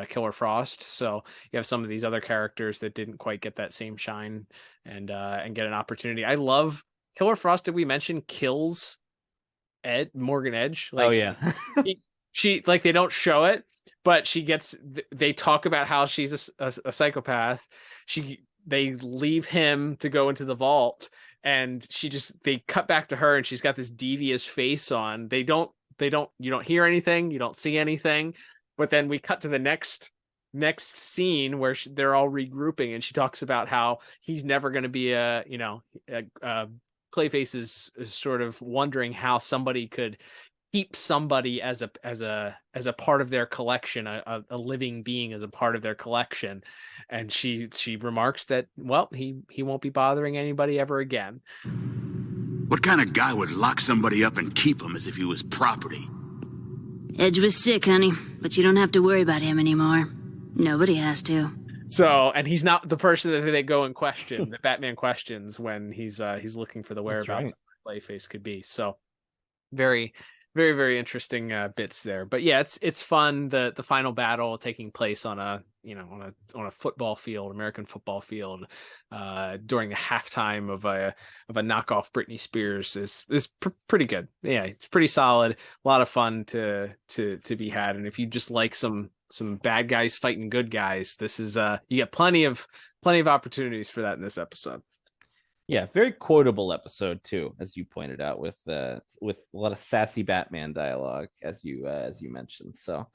Killer Frost. So you have some of these other characters that didn't quite get that same shine and get an opportunity. I love Killer Frost. Did we mention kills Morgan Edge? She they don't show it, but they talk about how she's a psychopath. They leave him to go into the vault, and they cut back to her, and she's got this devious face on. You don't hear anything, you don't see anything, but then we cut to the next scene where they're all regrouping, and she talks about how he's never going to be Clayface is sort of wondering how somebody could keep somebody as a part of their collection, a living being as a part of their collection. And she remarks that, well, he won't be bothering anybody ever again. What kind of guy would lock somebody up and keep him as if he was property? Edge was sick, honey, but you don't have to worry about him anymore. Nobody has to. So, and he's not the person that they go and question, that Batman questions when he's looking for the whereabouts of Clayface could be. So very, very, very interesting bits there. But yeah, it's fun. The final battle taking place on a football field, American football field, during the halftime of a knockoff Britney Spears is pretty good. Yeah, it's pretty solid. A lot of fun to be had. And if you just like some bad guys fighting good guys, this is you get plenty of opportunities for that in this episode. Yeah, very quotable episode too, as you pointed out, with a lot of sassy Batman dialogue, as you mentioned. So,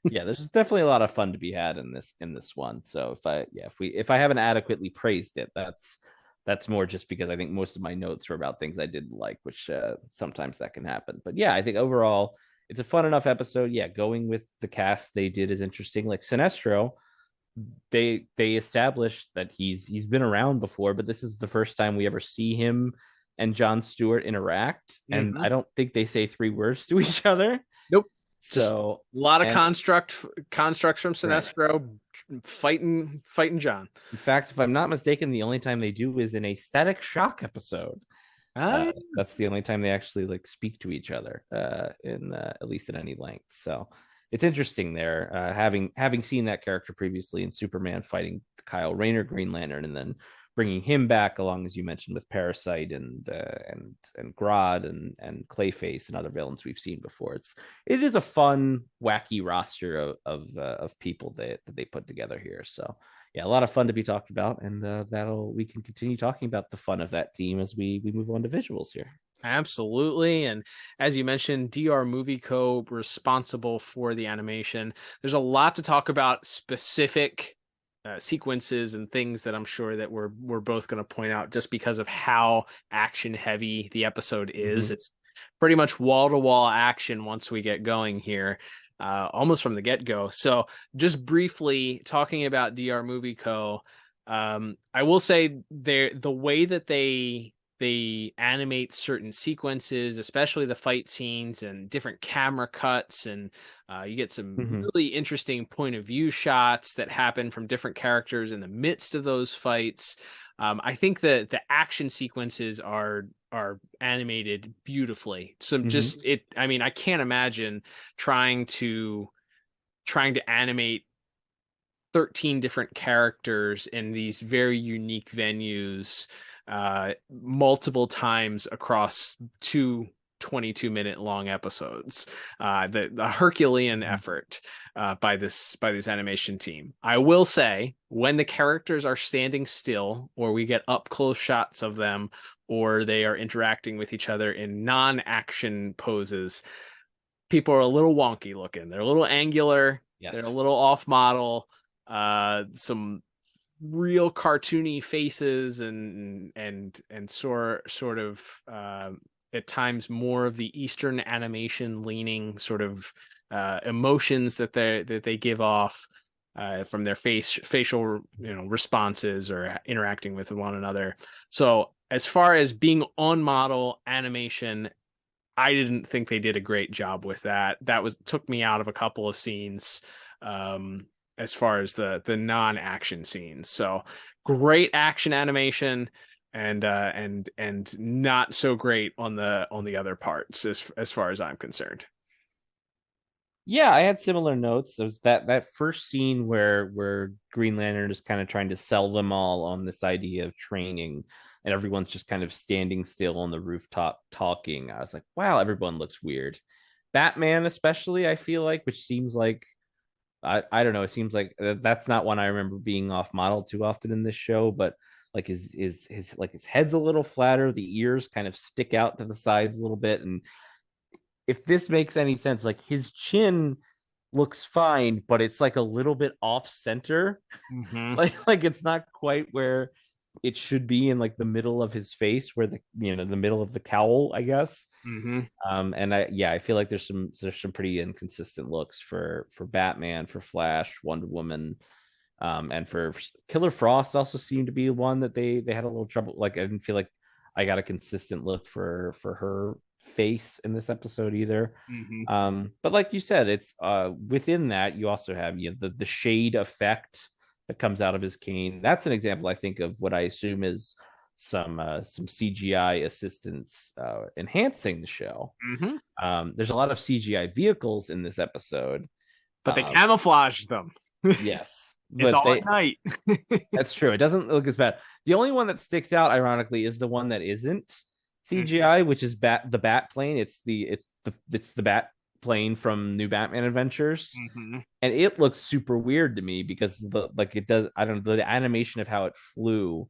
yeah, there's definitely a lot of fun to be had in this one. So if I haven't adequately praised it, that's more just because I think most of my notes are about things I didn't like, which sometimes that can happen. But yeah, I think overall it's a fun enough episode. Yeah, going with the cast they did is interesting. Like Sinestro, they established that he's been around before, but this is the first time we ever see him and Jon Stewart interact, and Mhm. I don't think they say 3 words to each other. Nope. So Just a lot of constructs from Sinestro fighting John. In fact, if I'm not mistaken, the only time they do is in a Static Shock episode. That's the only time they actually like speak to each other, in at least in any length. So it's interesting there, having seen that character previously in Superman fighting Kyle Rayner Green Lantern, and then bringing him back along, as you mentioned, with Parasite and Grodd and Clayface and other villains we've seen before. It is a fun, wacky roster of people that they put together here. So yeah, a lot of fun to be talked about, and we can continue talking about the fun of that team as we move on to visuals here. Absolutely. And as you mentioned, DR Movie Co. responsible for the animation. There's a lot to talk about, specific sequences and things that I'm sure that we're both going to point out, just because of how action heavy the episode is. Mm-hmm. It's pretty much wall-to-wall action once we get going here, almost from the get-go. So just briefly talking about DR Movie Co., I will say the way that they animate certain sequences, especially the fight scenes and different camera cuts, and you get some really interesting point of view shots that happen from different characters in the midst of those fights. I think that the action sequences are animated beautifully. So I can't imagine trying to animate 13 different characters in these very unique venues multiple times across 2 22-minute long episodes. The Herculean effort by this animation team. I will say, when the characters are standing still, or we get up close shots of them, or they are interacting with each other in non-action poses, people are a little wonky looking. They're a little angular. Yes. They're a little off model. Some real cartoony faces and sort of at times more of the Eastern animation leaning sort of emotions that they give off from their facial responses or interacting with one another. So as far as being on model animation, I didn't think they did a great job with that. That took me out of a couple of scenes. As far as the non-action scenes. So great action animation and not so great on the other parts as far as I'm concerned. Yeah, I had similar notes. There was that first scene where Green Lantern is kind of trying to sell them all on this idea of training, and everyone's just kind of standing still on the rooftop talking. I was like, wow, everyone looks weird. Batman especially, I feel like, which seems like, I don't know. It seems like that's not one I remember being off model too often in this show, but like his head's a little flatter. The ears kind of stick out to the sides a little bit. And if this makes any sense, like his chin looks fine, but it's like a little bit off center. Like it's not quite where it should be in like the middle of his face, where the middle of the cowl, I guess. And I feel like there's some pretty inconsistent looks for Batman, for Flash, Wonder Woman, and for Killer Frost also seemed to be one that they had a little trouble. Like I didn't feel like I got a consistent look for her face in this episode either. But like you said, it's within that you also have the shade effect that comes out of his cane. That's an example, I think, of what I assume is some CGI assistance enhancing the show. There's a lot of CGI vehicles in this episode, but they camouflaged them. Yes, it's all at night. That's true. It doesn't look as bad. The only one that sticks out, ironically, is the one that isn't CGI, which is the Bat plane. It's the Bat plane from New Batman Adventures, and it looks super weird to me because the animation of how it flew,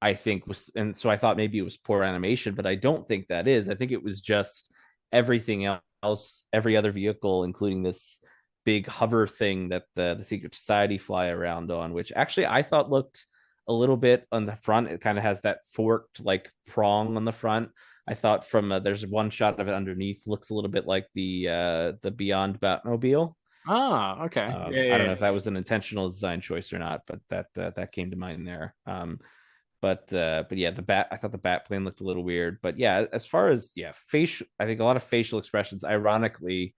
I think was, and so I thought maybe it was poor animation, but I don't think that is. I think it was just everything else, every other vehicle, including this big hover thing that the Secret Society fly around on, which actually I thought looked a little bit on the front. It kind of has that forked like prong on the front. I thought from there's one shot of it underneath, looks a little bit like the Beyond Batmobile. Ah, okay. I don't know if that was an intentional design choice or not, but that came to mind there. But yeah, I thought the bat plane looked a little weird. But yeah, as far as I think a lot of facial expressions, ironically,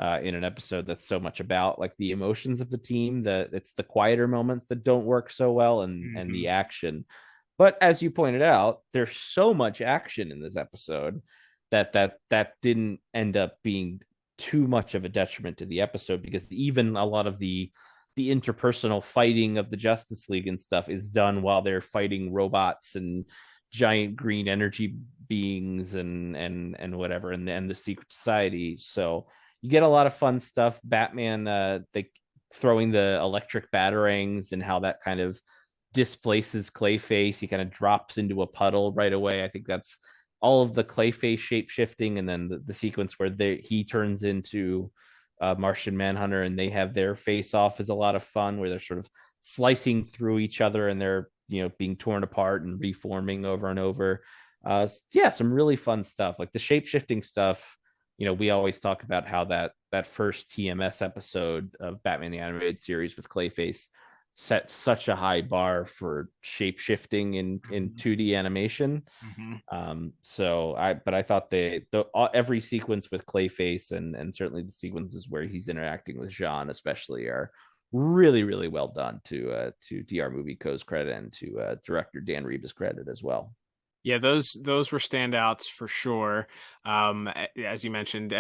in an episode that's so much about like the emotions of the team, it's the quieter moments that don't work so well, and the action. But as you pointed out, there's so much action in this episode that didn't end up being too much of a detriment to the episode, because even a lot of the interpersonal fighting of the Justice League and stuff is done while they're fighting robots and giant green energy beings and whatever, and the secret society. So you get a lot of fun stuff. Batman, they throwing the electric batarangs and how that kind of displaces Clayface. He kind of drops into a puddle right away. I think that's all of the Clayface shape shifting, and then the sequence where he turns into Martian Manhunter and they have their face off is a lot of fun, where they're sort of slicing through each other and they're being torn apart and reforming over and over. Some really fun stuff, like the shape shifting stuff. We always talk about how that first TMS episode of Batman the Animated Series with Clayface set such a high bar for shape shifting in 2D animation. But I thought every sequence with Clayface and certainly the sequences where he's interacting with Jean especially are really, really well done, to DR Movie Co.'s credit and to director Dan Reba's credit as well. Yeah, those were standouts for sure. As you mentioned,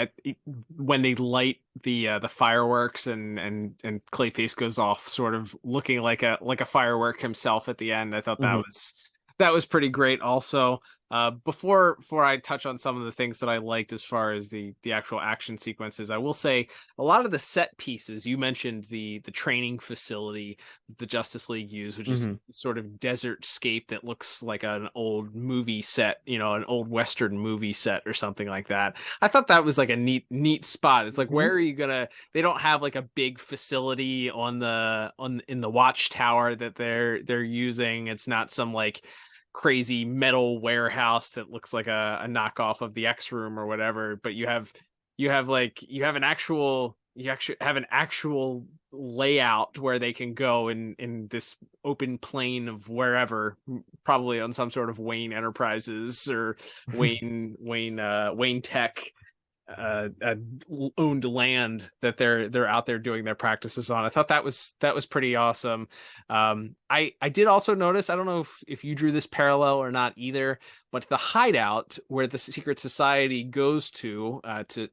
when they light the fireworks and Clayface goes off, sort of looking like a firework himself at the end. I thought that was pretty great. Also, before I touch on some of the things that I liked as far as the actual action sequences, I will say a lot of the set pieces. You mentioned the training facility the Justice League used, which is sort of desert scape that looks like an old movie set, an old Western movie set or something like that. I thought that was like a neat spot. It's like, where are you gonna? They don't have like a big facility in the watchtower that they're using. It's not some like crazy metal warehouse that looks like a knockoff of the X Room or whatever, but you have an actual layout where they can go in this open plain of wherever, probably on some sort of Wayne Enterprises or Wayne Tech owned land that they're out there doing their practices on. I thought that was pretty awesome. I did also notice, I don't know if you drew this parallel or not either, but the hideout where the secret society goes to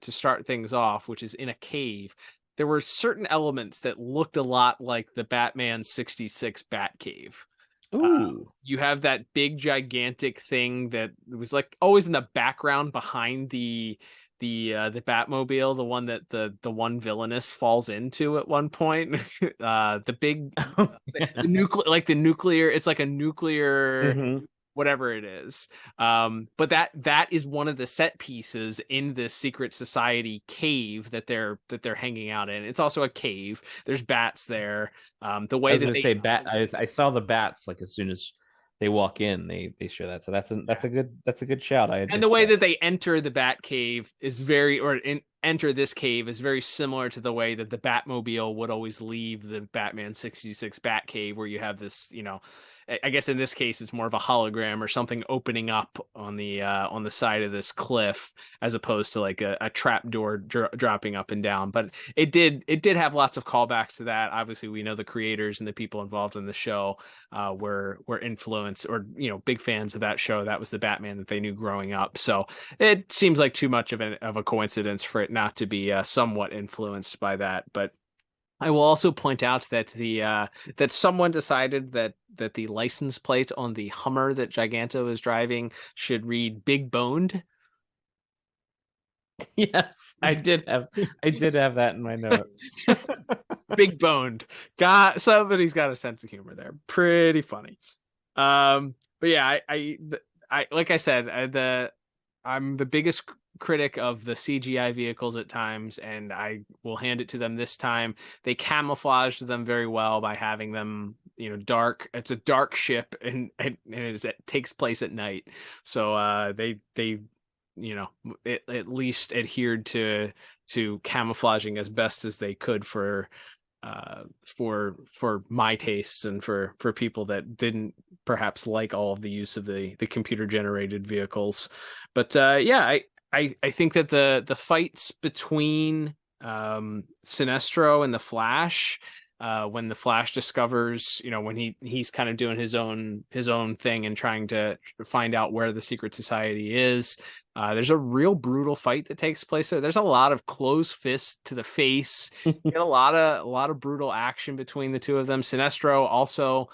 start things off, which is in a cave, there were certain elements that looked a lot like the Batman 66 Batcave. You have that big gigantic thing that was like always in the background behind the Batmobile, the one that the one villainous falls into at one point. The big the nuclear, it's like a nuclear whatever it is. But that is one of the set pieces in this secret society cave that they're hanging out in. It's also a cave. There's bats there. The way I saw the bats like as soon as they walk in, they show that. So that's a good shout. And the way that they enter the Bat Cave is enter this cave is very similar to the way that the Batmobile would always leave the Batman 66 Bat Cave, where you have this, I guess in this case it's more of a hologram or something opening up on the side of this cliff, as opposed to like a trap door dropping up and down. But it did have lots of callbacks to that. Obviously, we know the creators and the people involved in the show were influenced, or big fans of that show. That was the Batman that they knew growing up. So it seems like too much of a coincidence for it not to be somewhat influenced by that. But I will also point out that that someone decided that the license plate on the Hummer that Giganto is driving should read "Big Boned." Yes, I did have that in my notes. Big Boned. Somebody's got a sense of humor there. Pretty funny. But yeah, I like I said, I'm the biggest critic of the CGI vehicles at times, and I will hand it to them this time. They camouflaged them very well by having them, dark. It's a dark ship, and it takes place at night. So they at least adhered to camouflaging as best as they could for for my tastes and for people that didn't perhaps like all of the use of the computer generated vehicles. But I think that the fights between Sinestro and the Flash, when the Flash discovers, when he's kind of doing his own thing and trying to find out where the secret society is, there's a real brutal fight that takes place there. There's a lot of close fists to the face. You get a lot of brutal action between the two of them. Sinestro also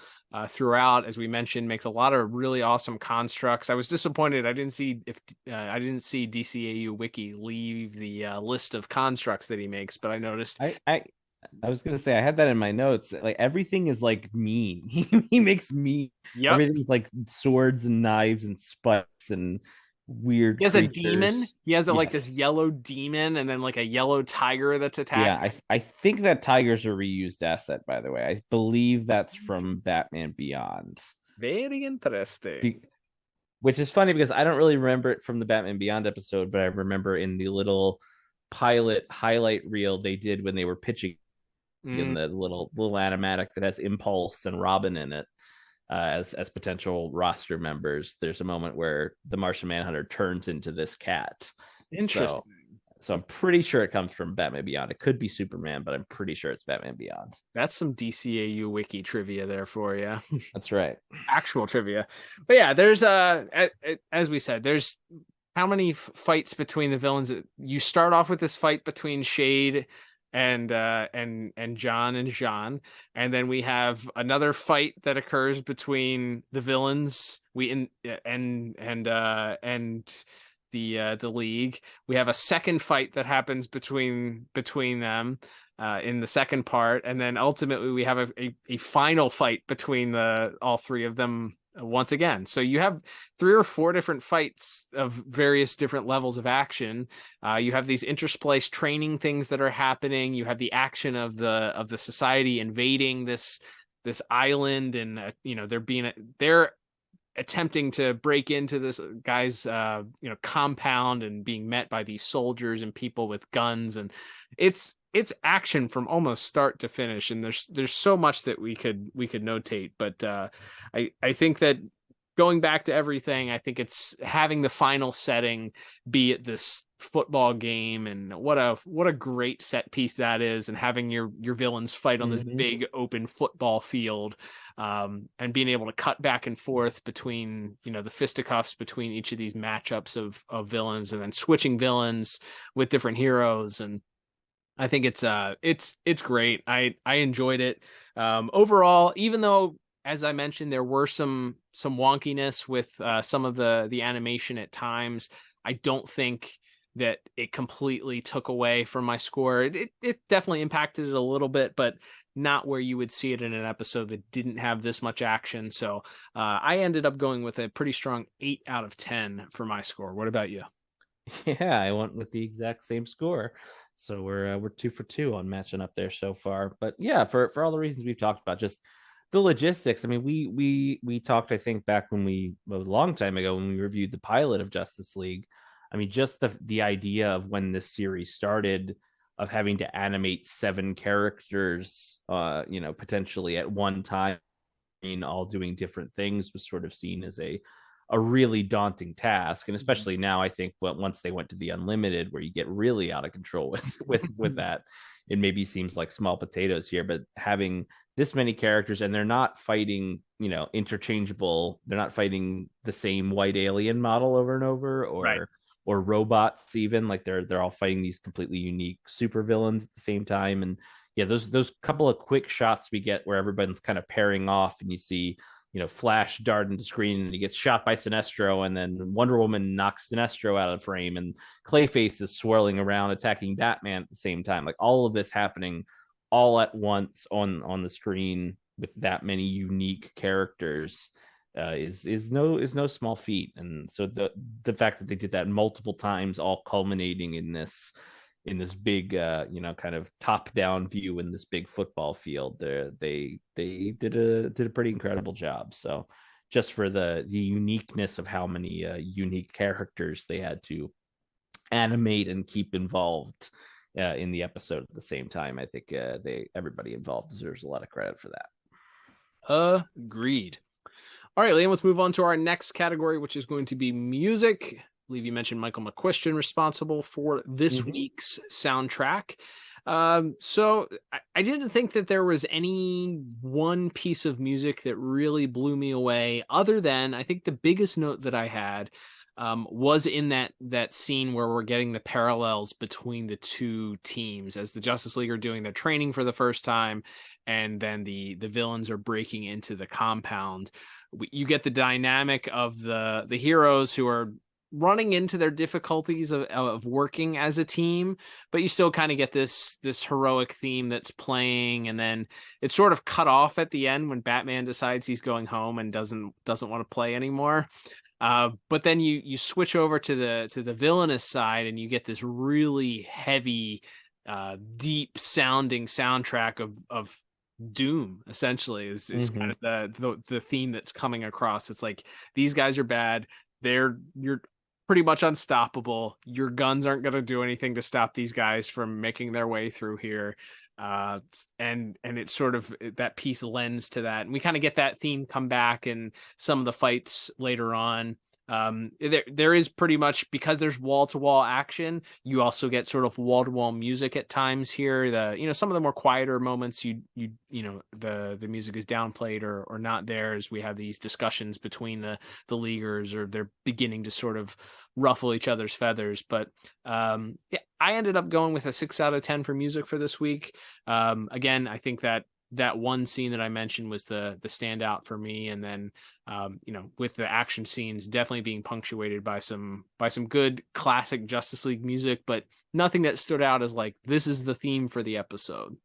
throughout, as we mentioned, makes a lot of really awesome constructs. I was disappointed I didn't see DCAU Wiki leave the list of constructs that he makes, but I noticed. I was gonna say I had that in my notes. Like everything is like mean. He makes mean. Yep. Everything's like swords and knives and spikes and weird. He has creatures. a demon. He has like this yellow demon, and then like a yellow tiger that's attacking. Yeah, I think that tiger's a reused asset. By the way, I believe that's from Batman Beyond. Very interesting. Which is funny because I don't really remember it from the Batman Beyond episode, but I remember in the little pilot highlight reel they did when they were pitching in the little animatic that has Impulse and Robin in it as potential roster members. There's a moment where the Martian Manhunter turns into this cat. Interesting. So I'm pretty sure it comes from Batman Beyond. It could be Superman, but I'm pretty sure it's Batman Beyond. That's some DCAU Wiki trivia there for you. That's right. Actual trivia. But yeah, there's as we said, there's how many fights between the villains? You start off with this fight between Shade and John and Jean, and then we have another fight that occurs between the villains and the League. We have a second fight that happens between them in the second part, and then ultimately we have a final fight between all three of them once again. So you have 3 or 4 different fights of various different levels of action. You have these interspliced training things that are happening. You have the action of the society invading this island, and they're attempting to break into this guy's compound and being met by these soldiers and people with guns, and it's action from almost start to finish, and there's so much that we could notate, but I think that going back to everything, I think it's having the final setting be at this football game, and what a great set piece that is, and having your villains fight on this big open football field, and being able to cut back and forth between the fisticuffs between each of these matchups of villains, and then switching villains with different heroes. And I think it's great. I enjoyed it overall, even though, as I mentioned, there were some wonkiness with some of the animation at times. I don't think that it completely took away from my score. It definitely impacted it a little bit, but not where you would see it in an episode that didn't have this much action. So I ended up going with a pretty strong 8 out of 10 for my score. What about you? Yeah, I went with the exact same score. So we're 2 for 2 on matching up there so far. But yeah, for all the reasons we've talked about, just the logistics. I mean, we talked, I think, back when a long time ago when we reviewed the pilot of Justice League. I mean, just the idea of when this series started, of having to animate 7 characters, potentially at one time, all doing different things, was sort of seen as a really daunting task. And especially now, I think once they went to the Unlimited, where you get really out of control with that, it maybe seems like small potatoes here, but having this many characters, and they're not fighting, interchangeable. They're not fighting the same white alien model over and over, or robots even. Like they're all fighting these completely unique supervillains at the same time. And yeah, those couple of quick shots we get where everyone's kind of pairing off, and you see Flash dart into screen, and he gets shot by Sinestro, and then Wonder Woman knocks Sinestro out of frame, and Clayface is swirling around attacking Batman at the same time. Like all of this happening all at once on the screen with that many unique characters is no small feat. And so the fact that they did that multiple times, all culminating in this big kind of top down view in this big football field, they did a pretty incredible job. So just for the uniqueness of how many unique characters they had to animate and keep involved in the episode at the same time. I think everybody involved deserves a lot of credit for that. Agreed. All right, Liam, let's move on to our next category, which is going to be music. I believe you mentioned Michael McCuistion responsible for this week's soundtrack. So I didn't think that there was any one piece of music that really blew me away, other than I think the biggest note that I had was in that scene where we're getting the parallels between the two teams as the Justice League are doing their training for the first time, and then the villains are breaking into the compound. You get the dynamic of the heroes who are running into their difficulties of working as a team, but you still kind of get this heroic theme that's playing, and then it's sort of cut off at the end when Batman decides he's going home and doesn't want to play anymore. But then you switch over to the villainous side, and you get this really heavy, deep sounding soundtrack of doom. Essentially, is kind of the theme that's coming across. It's like, these guys are bad. You're pretty much unstoppable. Your guns aren't going to do anything to stop these guys from making their way through here. And it's sort of, that piece lends to that, and we kind of get that theme come back in some of the fights later on. There is pretty much, because there's wall-to-wall action, you also get sort of wall-to-wall music at times here. Some of the more quieter moments, the music is downplayed or not there, as we have these discussions between the leaguers, or they're beginning to sort of ruffle each other's feathers. But I ended up going with a 6 out of 10 for music for this week. Again, I think that one scene that I mentioned was the standout for me, and then with the action scenes definitely being punctuated by some good classic Justice League music, but nothing that stood out as like, this is the theme for the episode.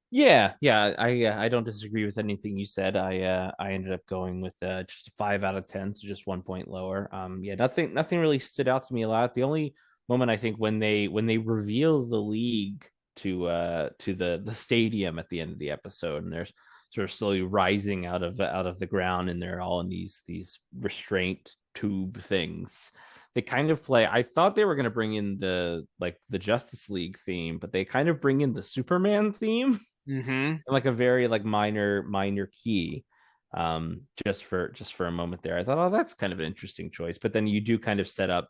Yeah, I don't disagree with anything you said. I ended up going with just a 5 out of 10, so just 1 point lower. Nothing really stood out to me a lot. The only moment, I think, when they reveal the League to the stadium at the end of the episode, and they're sort of slowly rising out of the ground, and they're all in these restraint tube things. They kind of play, I thought they were going to bring in the Justice League theme, but they kind of bring in the Superman theme in like a very minor key, just for a moment there. I thought, oh, that's kind of an interesting choice. But then you do kind of set up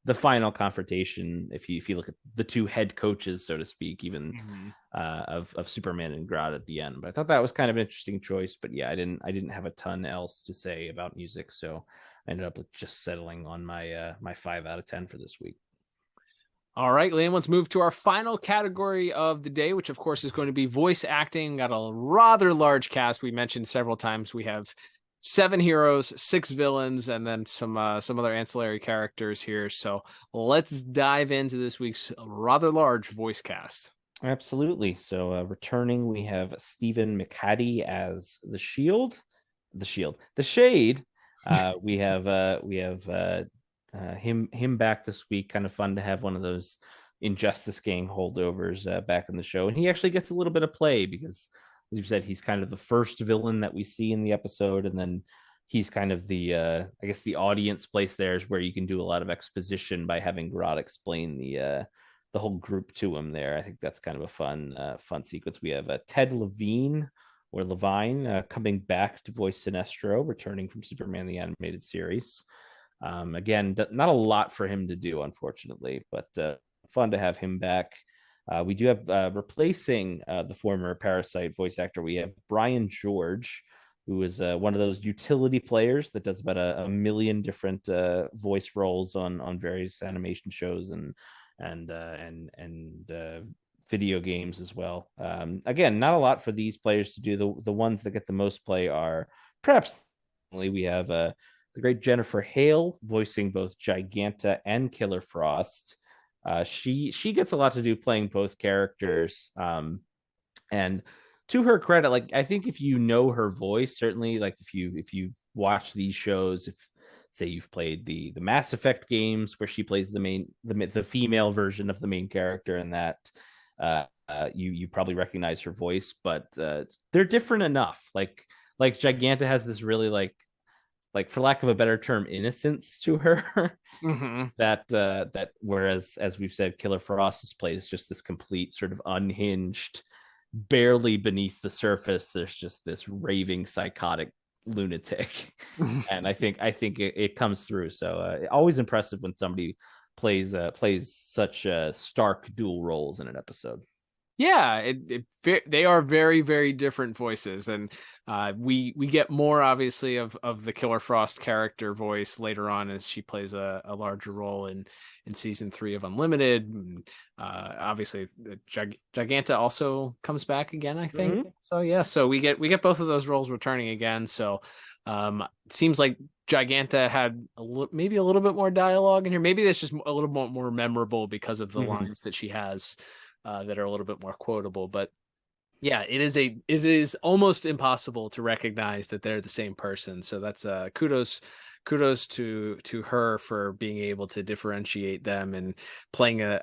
the final confrontation, if you look at the two head coaches, so to speak, even of Superman and Grodd at the end. But I thought that was kind of an interesting choice. But yeah, I didn't have a ton else to say about music, so I ended up just settling on my 5 out of 10 for this week. All right, Liam, let's move to our final category of the day, which of course is going to be voice acting. Got a rather large cast. We mentioned several times we have 7 heroes, 6 villains, and then some other ancillary characters here. So let's dive into this week's rather large voice cast. Absolutely. So returning, we have Stephen McHattie as the Shade. We have him back this week. Kind of fun to have one of those Injustice Gang holdovers back in the show, and he actually gets a little bit of play because, as you said, he's kind of the first villain that we see in the episode, and then he's kind of the I guess the audience place there is where you can do a lot of exposition by having Grodd explain the whole group to him there. I think that's kind of a fun sequence. We have Ted Levine coming back to voice Sinestro, returning from Superman the Animated Series. Again, not a lot for him to do, unfortunately, but fun to have him back. We do have replacing the former Parasite voice actor. We have Brian George, who is one of those utility players that does about a million different voice roles on various animation shows and video games as well. Again, not a lot for these players to do. The ones that get the most play are perhaps we have the great Jennifer Hale voicing both Giganta and Killer Frost. She gets a lot to do playing both characters, and to her credit, I think if you know her voice, certainly if you watch these shows, if say you've played the Mass Effect games where she plays the female version of the main character in that, you probably recognize her voice, but they're different enough. Like Giganta has this really like, for lack of a better term, innocence to her. That whereas, as we've said, Killer Frost's play is just this complete sort of unhinged, barely beneath the surface. There's just this raving psychotic lunatic, and I think it comes through. So always impressive when somebody plays such stark dual roles in an episode. Yeah, they are very, very different voices, and we get more obviously of the Killer Frost character voice later on as she plays a larger role in season 3 of Unlimited. Obviously, Giganta also comes back again, I think. So yeah, so we get both of those roles returning again. So it seems like Giganta had maybe a little bit more dialogue in here. Maybe that's just a little bit more memorable because of the lines that she has. That are a little bit more quotable, but yeah, it is almost impossible to recognize that they're the same person. So that's kudos to her for being able to differentiate them and playing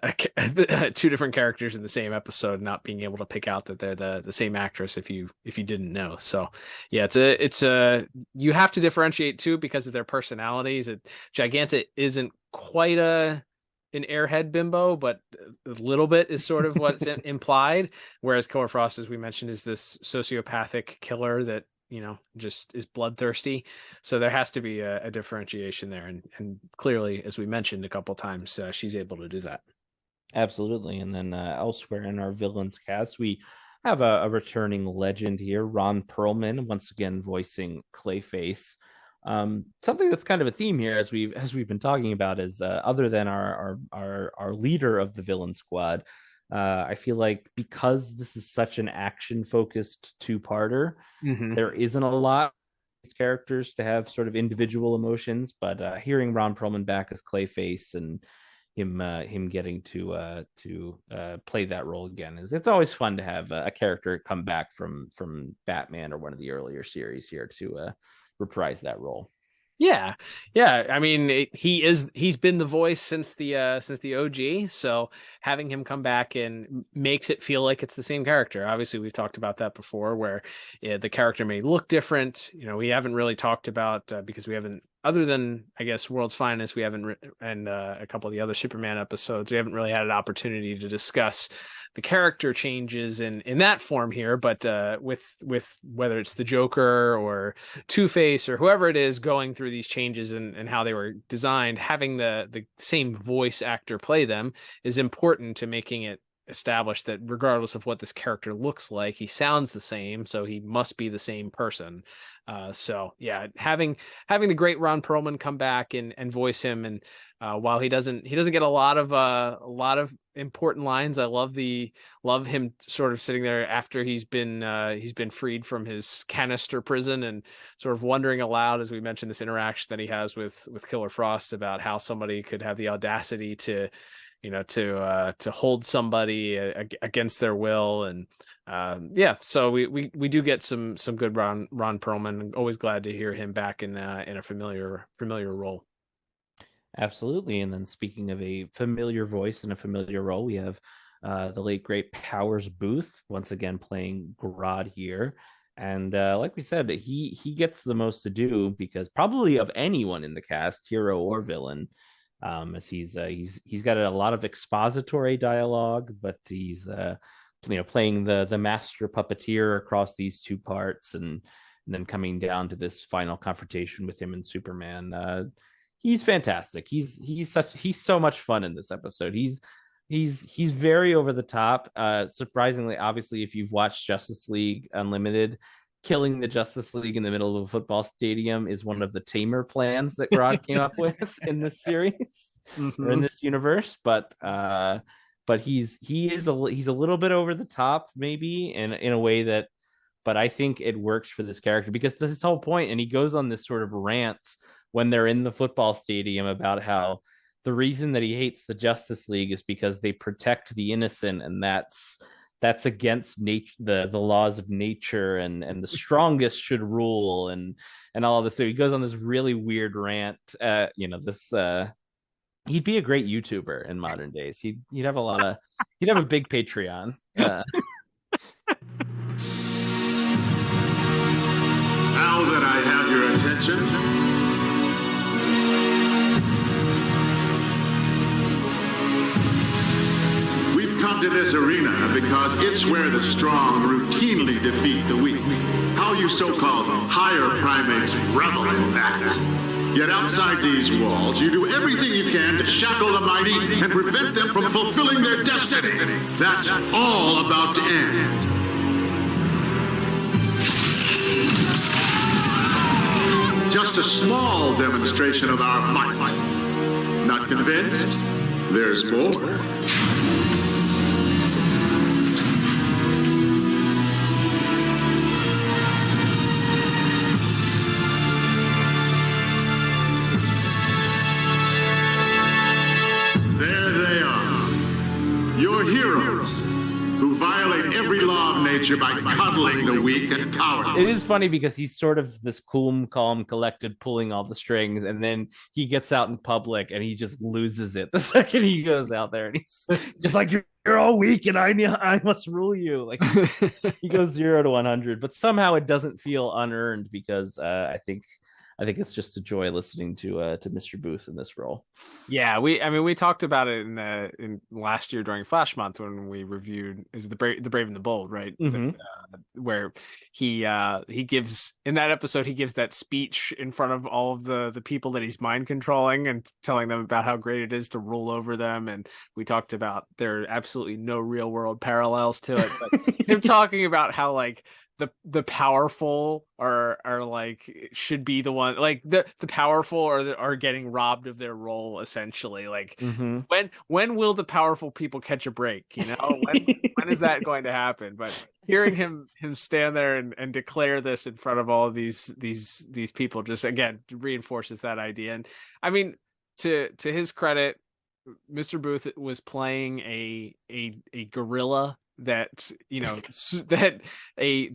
two different characters in the same episode, not being able to pick out that they're the same actress if you didn't know. So yeah, it's you have to differentiate too because of their personalities. Giganta isn't quite an airhead bimbo, but a little bit is sort of what's implied. Whereas Killer Frost, as we mentioned, is this sociopathic killer that, just is bloodthirsty. So there has to be a differentiation there. And clearly, as we mentioned a couple times, she's able to do that. Absolutely. And then elsewhere in our villains cast, we have a returning legend here, Ron Perlman, once again voicing Clayface. Something that's kind of a theme here as we've been talking about is other than our leader of the villain squad, I feel like because this is such an action focused two-parter, there isn't a lot of these characters to have sort of individual emotions, but hearing Ron Perlman back as Clayface and him getting to play that role again it's always fun to have a character come back from Batman or one of the earlier series here to reprise that role. Yeah. I mean, he's been the voice since the OG. So having him come back and makes it feel like it's the same character. Obviously, we've talked about that before, where the character may look different. We haven't really talked about because we haven't, other than I guess World's Finest, we haven't, and a couple of the other Superman episodes, we haven't really had an opportunity to discuss the character changes in that form here, but with whether it's the Joker or Two-Face or whoever it is going through these changes and how they were designed, having the same voice actor play them is important to making it established that regardless of what this character looks like, he sounds the same, so he must be the same person. So yeah, having the great Ron Perlman come back and voice him, and while he doesn't get a lot of important lines, I love him sort of sitting there after he's been freed from his canister prison and sort of wondering aloud, as we mentioned, this interaction that he has with Killer Frost about how somebody could have the audacity to hold somebody against their will. And so we do get some good Ron Perlman. Always glad to hear him back in a familiar role. Absolutely. And then speaking of a familiar voice and a familiar role, we have the late great Powers Boothe once again playing Grodd here. And like we said, he gets the most to do because probably of anyone in the cast, hero or villain, as he's got a lot of expository dialogue, but he's playing the master puppeteer across these two parts, and then coming down to this final confrontation with him and Superman. He's fantastic. He's so much fun in this episode. He's very over the top. Surprisingly, obviously, if you've watched Justice League Unlimited, killing the Justice League in the middle of a football stadium is one of the tamer plans that Grodd came up with in this series or in this universe. But he's a little bit over the top, maybe in a way that, but I think it works for this character because this is the whole point. And he goes on this sort of rant when they're in the football stadium about how the reason that he hates the Justice League is because they protect the innocent, and that's against nature, the laws of nature, and the strongest should rule, and all of this. So he goes on this really weird rant. He'd be a great YouTuber in modern days. He'd have a big Patreon. Now that I have your attention, to this arena because it's where the strong routinely defeat the weak. How you so-called higher primates revel in that. Yet outside these walls, you do everything you can to shackle the mighty and prevent them from fulfilling their destiny. That's all about to end. Just a small demonstration of our might. Not convinced? There's more. There they are. Your heroes, who violate every law of nature by coddling the weak and powerless. It is funny because he's sort of this cool, calm, collected, pulling all the strings, and then he gets out in public and he just loses it the second he goes out there, and he's just like, "You're all weak, and I must rule you." Like he goes 0 to 100, but somehow it doesn't feel unearned because I think it's just a joy listening to Mr. Boothe in this role. Yeah, we talked about it in last year during Flash Month when we reviewed the Brave and the Bold, right? Mm-hmm. Where he gives in that episode he gives that speech in front of all of the people that he's mind controlling and telling them about how great it is to rule over them. And we talked about there are absolutely no real world parallels to it, but him talking about how like the powerful are like should be the one, like the powerful are getting robbed of their role essentially. Like mm-hmm. when will the powerful people catch a break? You know, when is that going to happen? But hearing him stand there and declare this in front of all of these people just again reinforces that idea. And I mean, to his credit, Mr. Boothe was playing a gorilla that, you know, that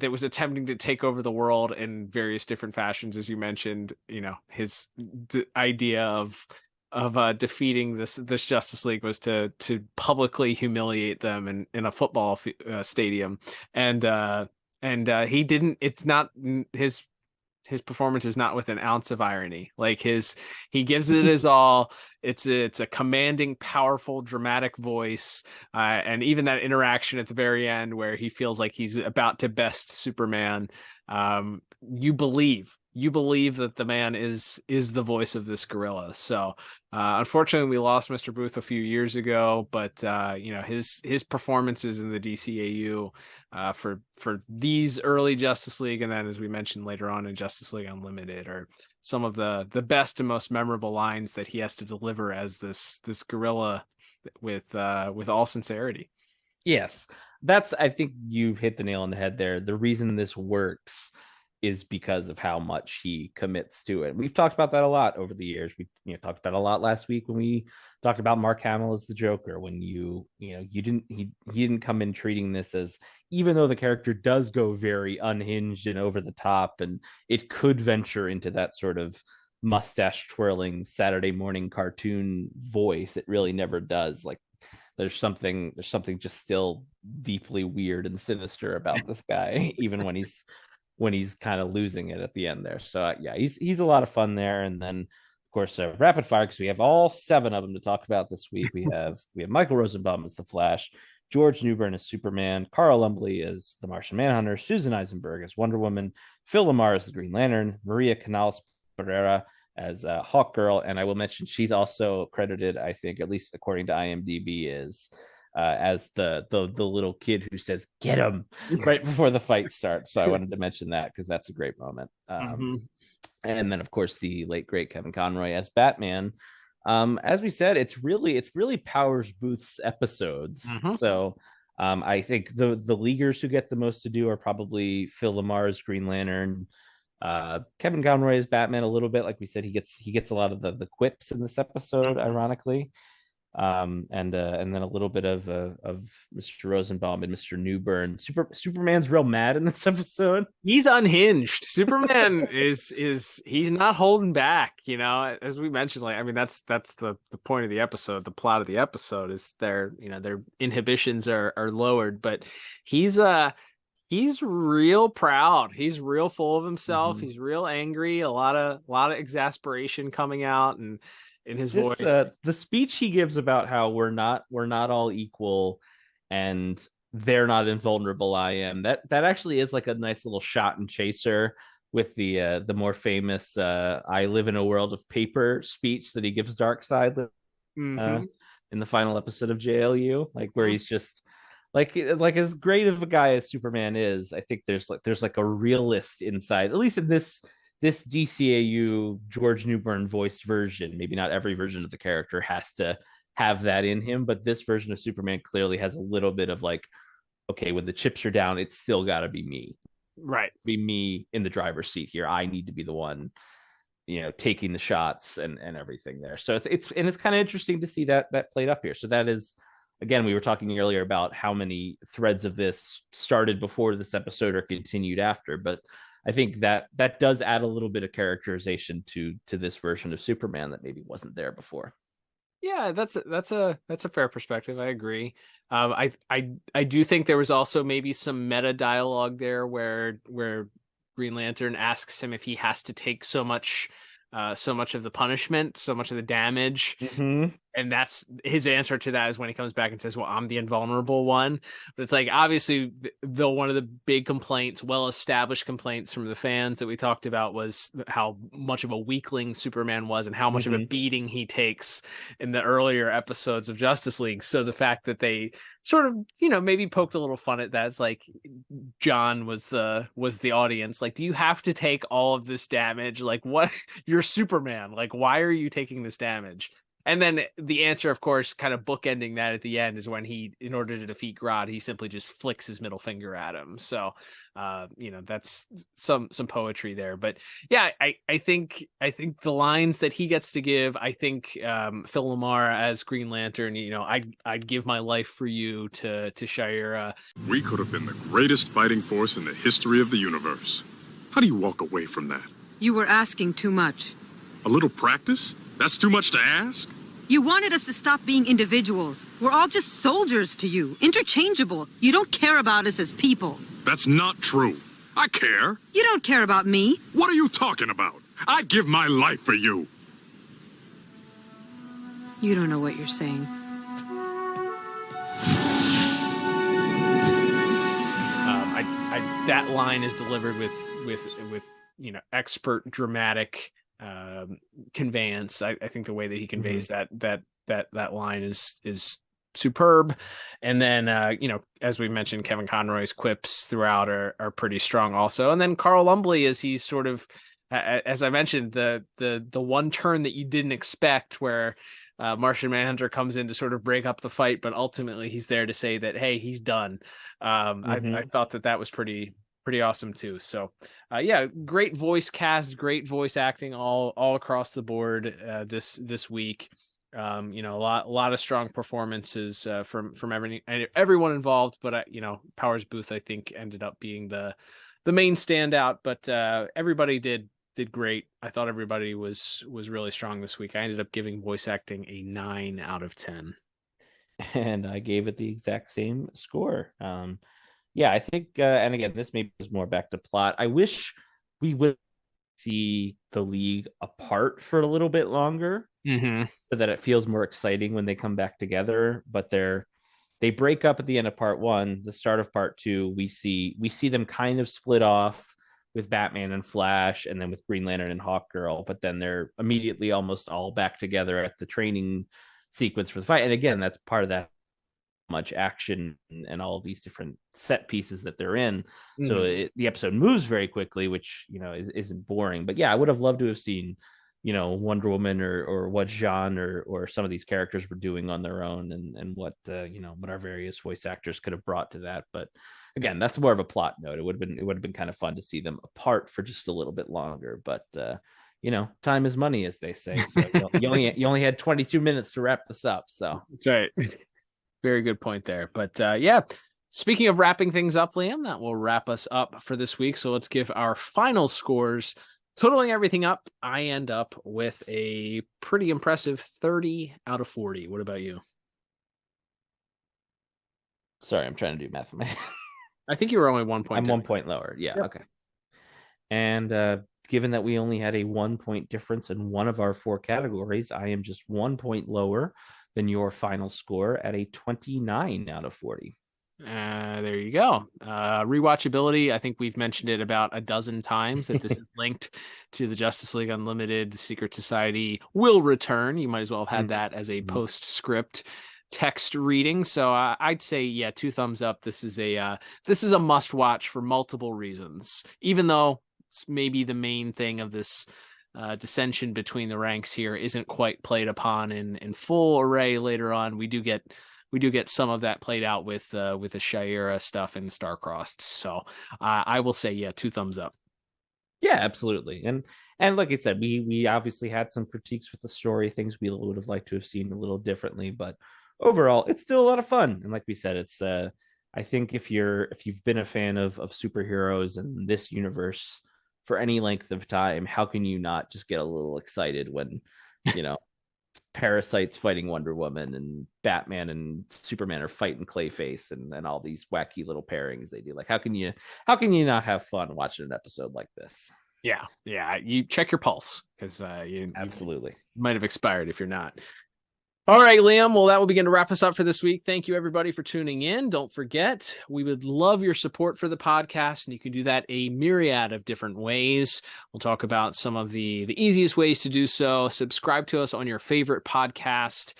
was attempting to take over the world in various different fashions, as you mentioned. You know, his idea of defeating this Justice League was to publicly humiliate them in a football stadium, and he didn't. It's not his performance is not with an ounce of irony. Like he gives it his all. It's a commanding, powerful, dramatic voice, and even that interaction at the very end where he feels like he's about to best Superman. You believe that the man is the voice of this gorilla. So unfortunately we lost Mr. Boothe a few years ago, but you know, his performances in the DCAU for these early Justice League, and then as we mentioned later on in Justice League Unlimited, are some of the best and most memorable lines that he has to deliver as this gorilla with all sincerity. Yes, I think you hit the nail on the head there. The reason this works is because of how much he commits to it. We've talked about that a lot over the years. We talked about it a lot last week when we talked about Mark Hamill as the Joker, when he didn't come in treating this as, even though the character does go very unhinged and over the top, and it could venture into that sort of mustache twirling Saturday morning cartoon voice, it really never does. Like there's something just still deeply weird and sinister about this guy, even when he's kind of losing it at the end there. So yeah, he's a lot of fun there. And then of course rapid fire, because we have all 7 of them to talk about this week. We have Michael Rosenbaum as the Flash, George Newbern as Superman, Carl Lumbly as the Martian Manhunter, Susan Eisenberg as Wonder Woman, Phil Lamar as the Green Lantern, Maria Canales Pereira as Hawkgirl, and I will mention she's also credited, I think, at least according to IMDb, as the little kid who says "get him" right before the fight starts. So I wanted to mention that because that's a great moment. And then of course the late great Kevin Conroy as Batman. As we said, it's really Powers Boothe's episodes. So I think the leaguers who get the most to do are probably Phil Lamar's Green Lantern, Kevin Conroy as Batman a little bit. Like we said, he gets a lot of the quips in this episode, ironically. And then a little bit of Mr. Rosenbaum and Mr. Newbern. Superman's real mad in this episode. He's unhinged. Superman is he's not holding back, you know, as we mentioned. Like, I mean, that's the point of the episode. The plot of the episode is their inhibitions are lowered, but he's real proud. He's real full of himself. He's real angry. A lot of exasperation coming out and in his voice. The speech he gives about how we're not all equal, and they're not invulnerable, I am. That actually is like a nice little shot and chaser with the more famous I live in a world of paper speech that he gives Darkseid in the final episode of JLU, like where he's just like as great of a guy as Superman is, I think there's like a realist inside, at least in this DCAU George Newbern voiced version. Maybe not every version of the character has to have that in him, but this version of Superman clearly has a little bit of like, okay, when the chips are down, it's still got to be me. Right. Be me in the driver's seat here. I need to be the one, taking the shots and everything there. So it's kind of interesting to see that played up here. So that is, again, we were talking earlier about how many threads of this started before this episode or continued after, but I think that does add a little bit of characterization to this version of Superman that maybe wasn't there before. Yeah, that's a fair perspective. I agree. I do think there was also maybe some meta dialogue there where Green Lantern asks him if he has to take so much of the punishment, so much of the damage. And that's his answer to that is when he comes back and says, well, I'm the invulnerable one. But it's like, obviously, though, one of the big complaints, well-established complaints from the fans that we talked about was how much of a weakling Superman was and how much of a beating he takes in the earlier episodes of Justice League. So the fact that they sort of, maybe poked a little fun at that. It's like John was the audience. Like, do you have to take all of this damage? Like, what? You're Superman. Like, why are you taking this damage? And then the answer, of course, kind of bookending that at the end is when he, in order to defeat Grodd, he simply just flicks his middle finger at him. So, that's some poetry there. But yeah, I think the lines that he gets to give, I think Phil Lamar as Green Lantern, I'd give my life for you to Shira. We could have been the greatest fighting force in the history of the universe. How do you walk away from that? You were asking too much. A little practice? That's too much to ask? You wanted us to stop being individuals. We're all just soldiers to you, interchangeable. You don't care about us as people. That's not true. I care. You don't care about me. What are you talking about? I'd give my life for you. You don't know what you're saying. That line is delivered with expert dramatic conveyance. I think the way that he conveys that line is superb. And then as we mentioned, Kevin Conroy's quips throughout are pretty strong also. And then Carl Lumbly, as he's sort of, as I mentioned, the one turn that you didn't expect, where Martian Manhunter comes in to sort of break up the fight, but ultimately he's there to say that, hey, he's done. I thought that was pretty awesome too. So great voice cast, great voice acting all across the board this week. A lot of strong performances from everyone involved, but Powers Boothe, I think, ended up being the main standout, but everybody did great. I thought everybody was really strong this week. I ended up giving voice acting a 9 out of 10. And I gave it the exact same score. I think, and again, this maybe is more back to plot. I wish we would see the League apart for a little bit longer, so that it feels more exciting when they come back together. But they break up at the end of part 1. The start of part 2, we see them kind of split off with Batman and Flash, and then with Green Lantern and Hawkgirl. But then they're immediately almost all back together at the training sequence for the fight. And again, that's part of that much action and all of these different set pieces that they're in. So the episode moves very quickly, which isn't boring. But yeah, I would have loved to have seen Wonder Woman or what Jean or some of these characters were doing on their own, and what what our various voice actors could have brought to that. But again, that's more of a plot note. It would have been kind of fun to see them apart for just a little bit longer. But time is money, as they say. So you only had 22 minutes to wrap this up. So that's right. Very good point there. But speaking of wrapping things up, Liam, that will wrap us up for this week. So let's give our final scores. Totaling everything up, I end up with a pretty impressive 30 out of 40. What about you? Sorry, I'm trying to do math in my head. I think you were only 1 point. I'm 1 point lower. Yeah. Yep. Okay. And given that we only had a 1 point difference in one of our 4 categories, I am just 1 point lower than your final score at a 29 out of 40. There you go. Rewatchability. I think we've mentioned it about a dozen times that this is linked to the Justice League Unlimited. The Secret Society will return. You might as well have had that as a postscript text reading. So I'd say, yeah, 2 thumbs up. This is a must watch for multiple reasons. Even though maybe the main thing of this dissension between the ranks here isn't quite played upon in full array later on, we do get some of that played out with the Shira stuff and Starcrossed. So I will say, yeah, 2 thumbs up. Yeah, absolutely. And like I said, we obviously had some critiques with the story, things we would have liked to have seen a little differently, but overall, it's still a lot of fun. And like we said, it's I think if you've been a fan of superheroes and this universe for any length of time, how can you not just get a little excited when, Parasite's fighting Wonder Woman and Batman and Superman are fighting Clayface and all these wacky little pairings they do? Like, how can you not have fun watching an episode like this? Yeah. You check your pulse, because you might have expired if you're not. All right, Liam. Well, that will begin to wrap us up for this week. Thank you, everybody, for tuning in. Don't forget, we would love your support for the podcast, and you can do that a myriad of different ways. We'll talk about some of the easiest ways to do so. Subscribe to us on your favorite podcast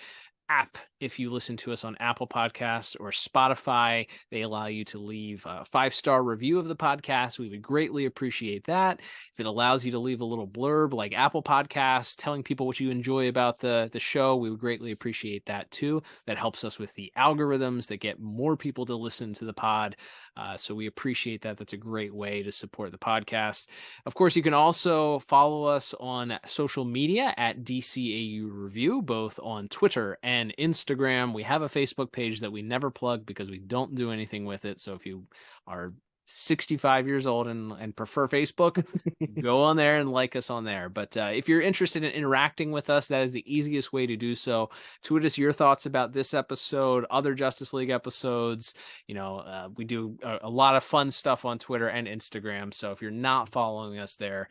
app. If you listen to us on Apple Podcasts or Spotify, they allow you to leave a 5-star review of the podcast. We would greatly appreciate that. If it allows you to leave a little blurb like Apple Podcasts, telling people what you enjoy about the show, we would greatly appreciate that too. That helps us with the algorithms that get more people to listen to the pod. So we appreciate that. That's a great way to support the podcast. Of course, you can also follow us on social media at DCAU Review, both on Twitter and Instagram. We have a Facebook page that we never plug because we don't do anything with it. So if you are 65 years old and prefer Facebook, go on there and like us on there. But if you're interested in interacting with us, that is the easiest way to do so. Tweet us your thoughts about this episode, other Justice League episodes. We do a lot of fun stuff on Twitter and Instagram. So if you're not following us there,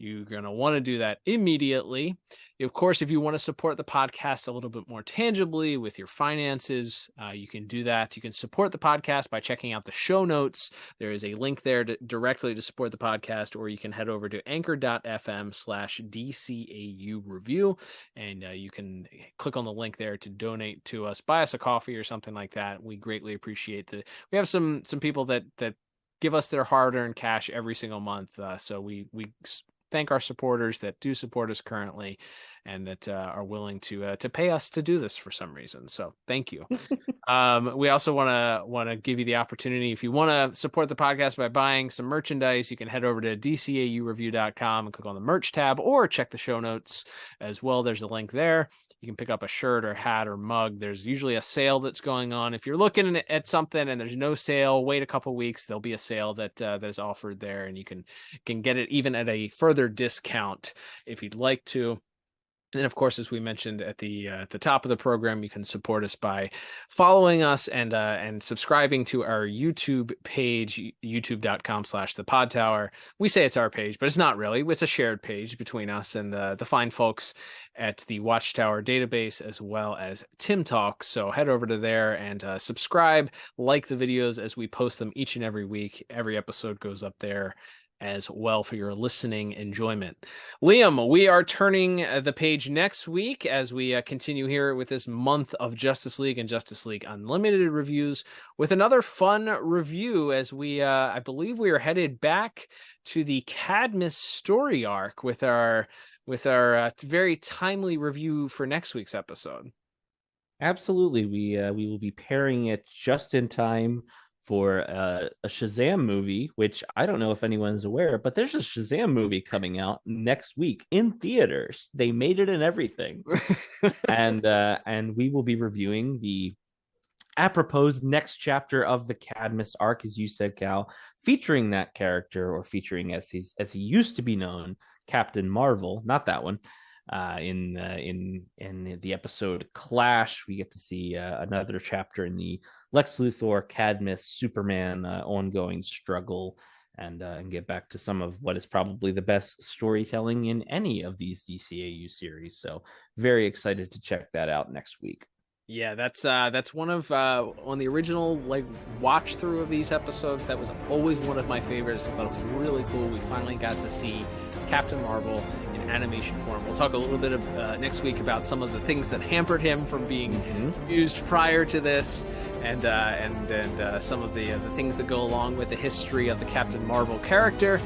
you're going to want to do that immediately. Of course, if you want to support the podcast a little bit more tangibly with your finances, you can do that. You can support the podcast by checking out the show notes. There is a link there directly to support the podcast, or you can head over to anchor.fm/DCAU review, and you can click on the link there to donate to us, buy us a coffee or something like that. We greatly appreciate we have some people that give us their hard-earned cash every single month. So we thank our supporters that do support us currently and that are willing to pay us to do this for some reason. So thank you. We also want to give you the opportunity, if you want to support the podcast by buying some merchandise, you can head over to DCAUreview.com and click on the merch tab, or check the show notes as well. There's a link there. You can pick up a shirt or hat or mug. There's usually a sale that's going on. If you're looking at something and there's no sale, wait a couple weeks. There'll be a sale that is offered there, and you can get it even at a further discount if you'd like to. And of course, as we mentioned at the top of the program, you can support us by following us and subscribing to our YouTube page, youtube.com/thepodtower. We say it's our page, but it's not really. It's a shared page between us and the fine folks at the Watchtower database, as well as Tim Talk. So head over to there and subscribe, like the videos as we post them each and every week. Every episode goes up there as well for your listening enjoyment. Liam, we are turning the page next week as we continue here with this month of Justice League and Justice League Unlimited reviews with another fun review as we, I believe we are headed back to the Cadmus story arc with our very timely review for next week's episode. Absolutely. We will be pairing it just in time for a Shazam movie, which I don't know if anyone's aware, but there's a Shazam movie coming out next week in theaters. They made it and everything. and we will be reviewing the apropos next chapter of the Cadmus arc, as you said, Cal, featuring that character, or featuring as he used to be known, Captain Marvel, not that one. In the episode Clash, we get to see another chapter in the Lex Luthor, Cadmus, Superman ongoing struggle, and get back to some of what is probably the best storytelling in any of these DCAU series. So very excited to check that out next week. Yeah, that's one of on the original like watch through of these episodes. That was always one of my favorites. I thought it was really cool. We finally got to see Captain Marvel in animation form. We'll talk a little bit of, next week about some of the things that hampered him from being used prior to this, and some of the things that go along with the history of the Captain Marvel character.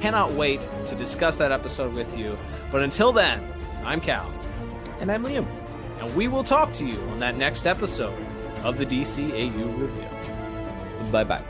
Cannot wait to discuss that episode with you. But until then, I'm Cal. And I'm Liam. And we will talk to you on that next episode of the DCAU Review. Bye-bye.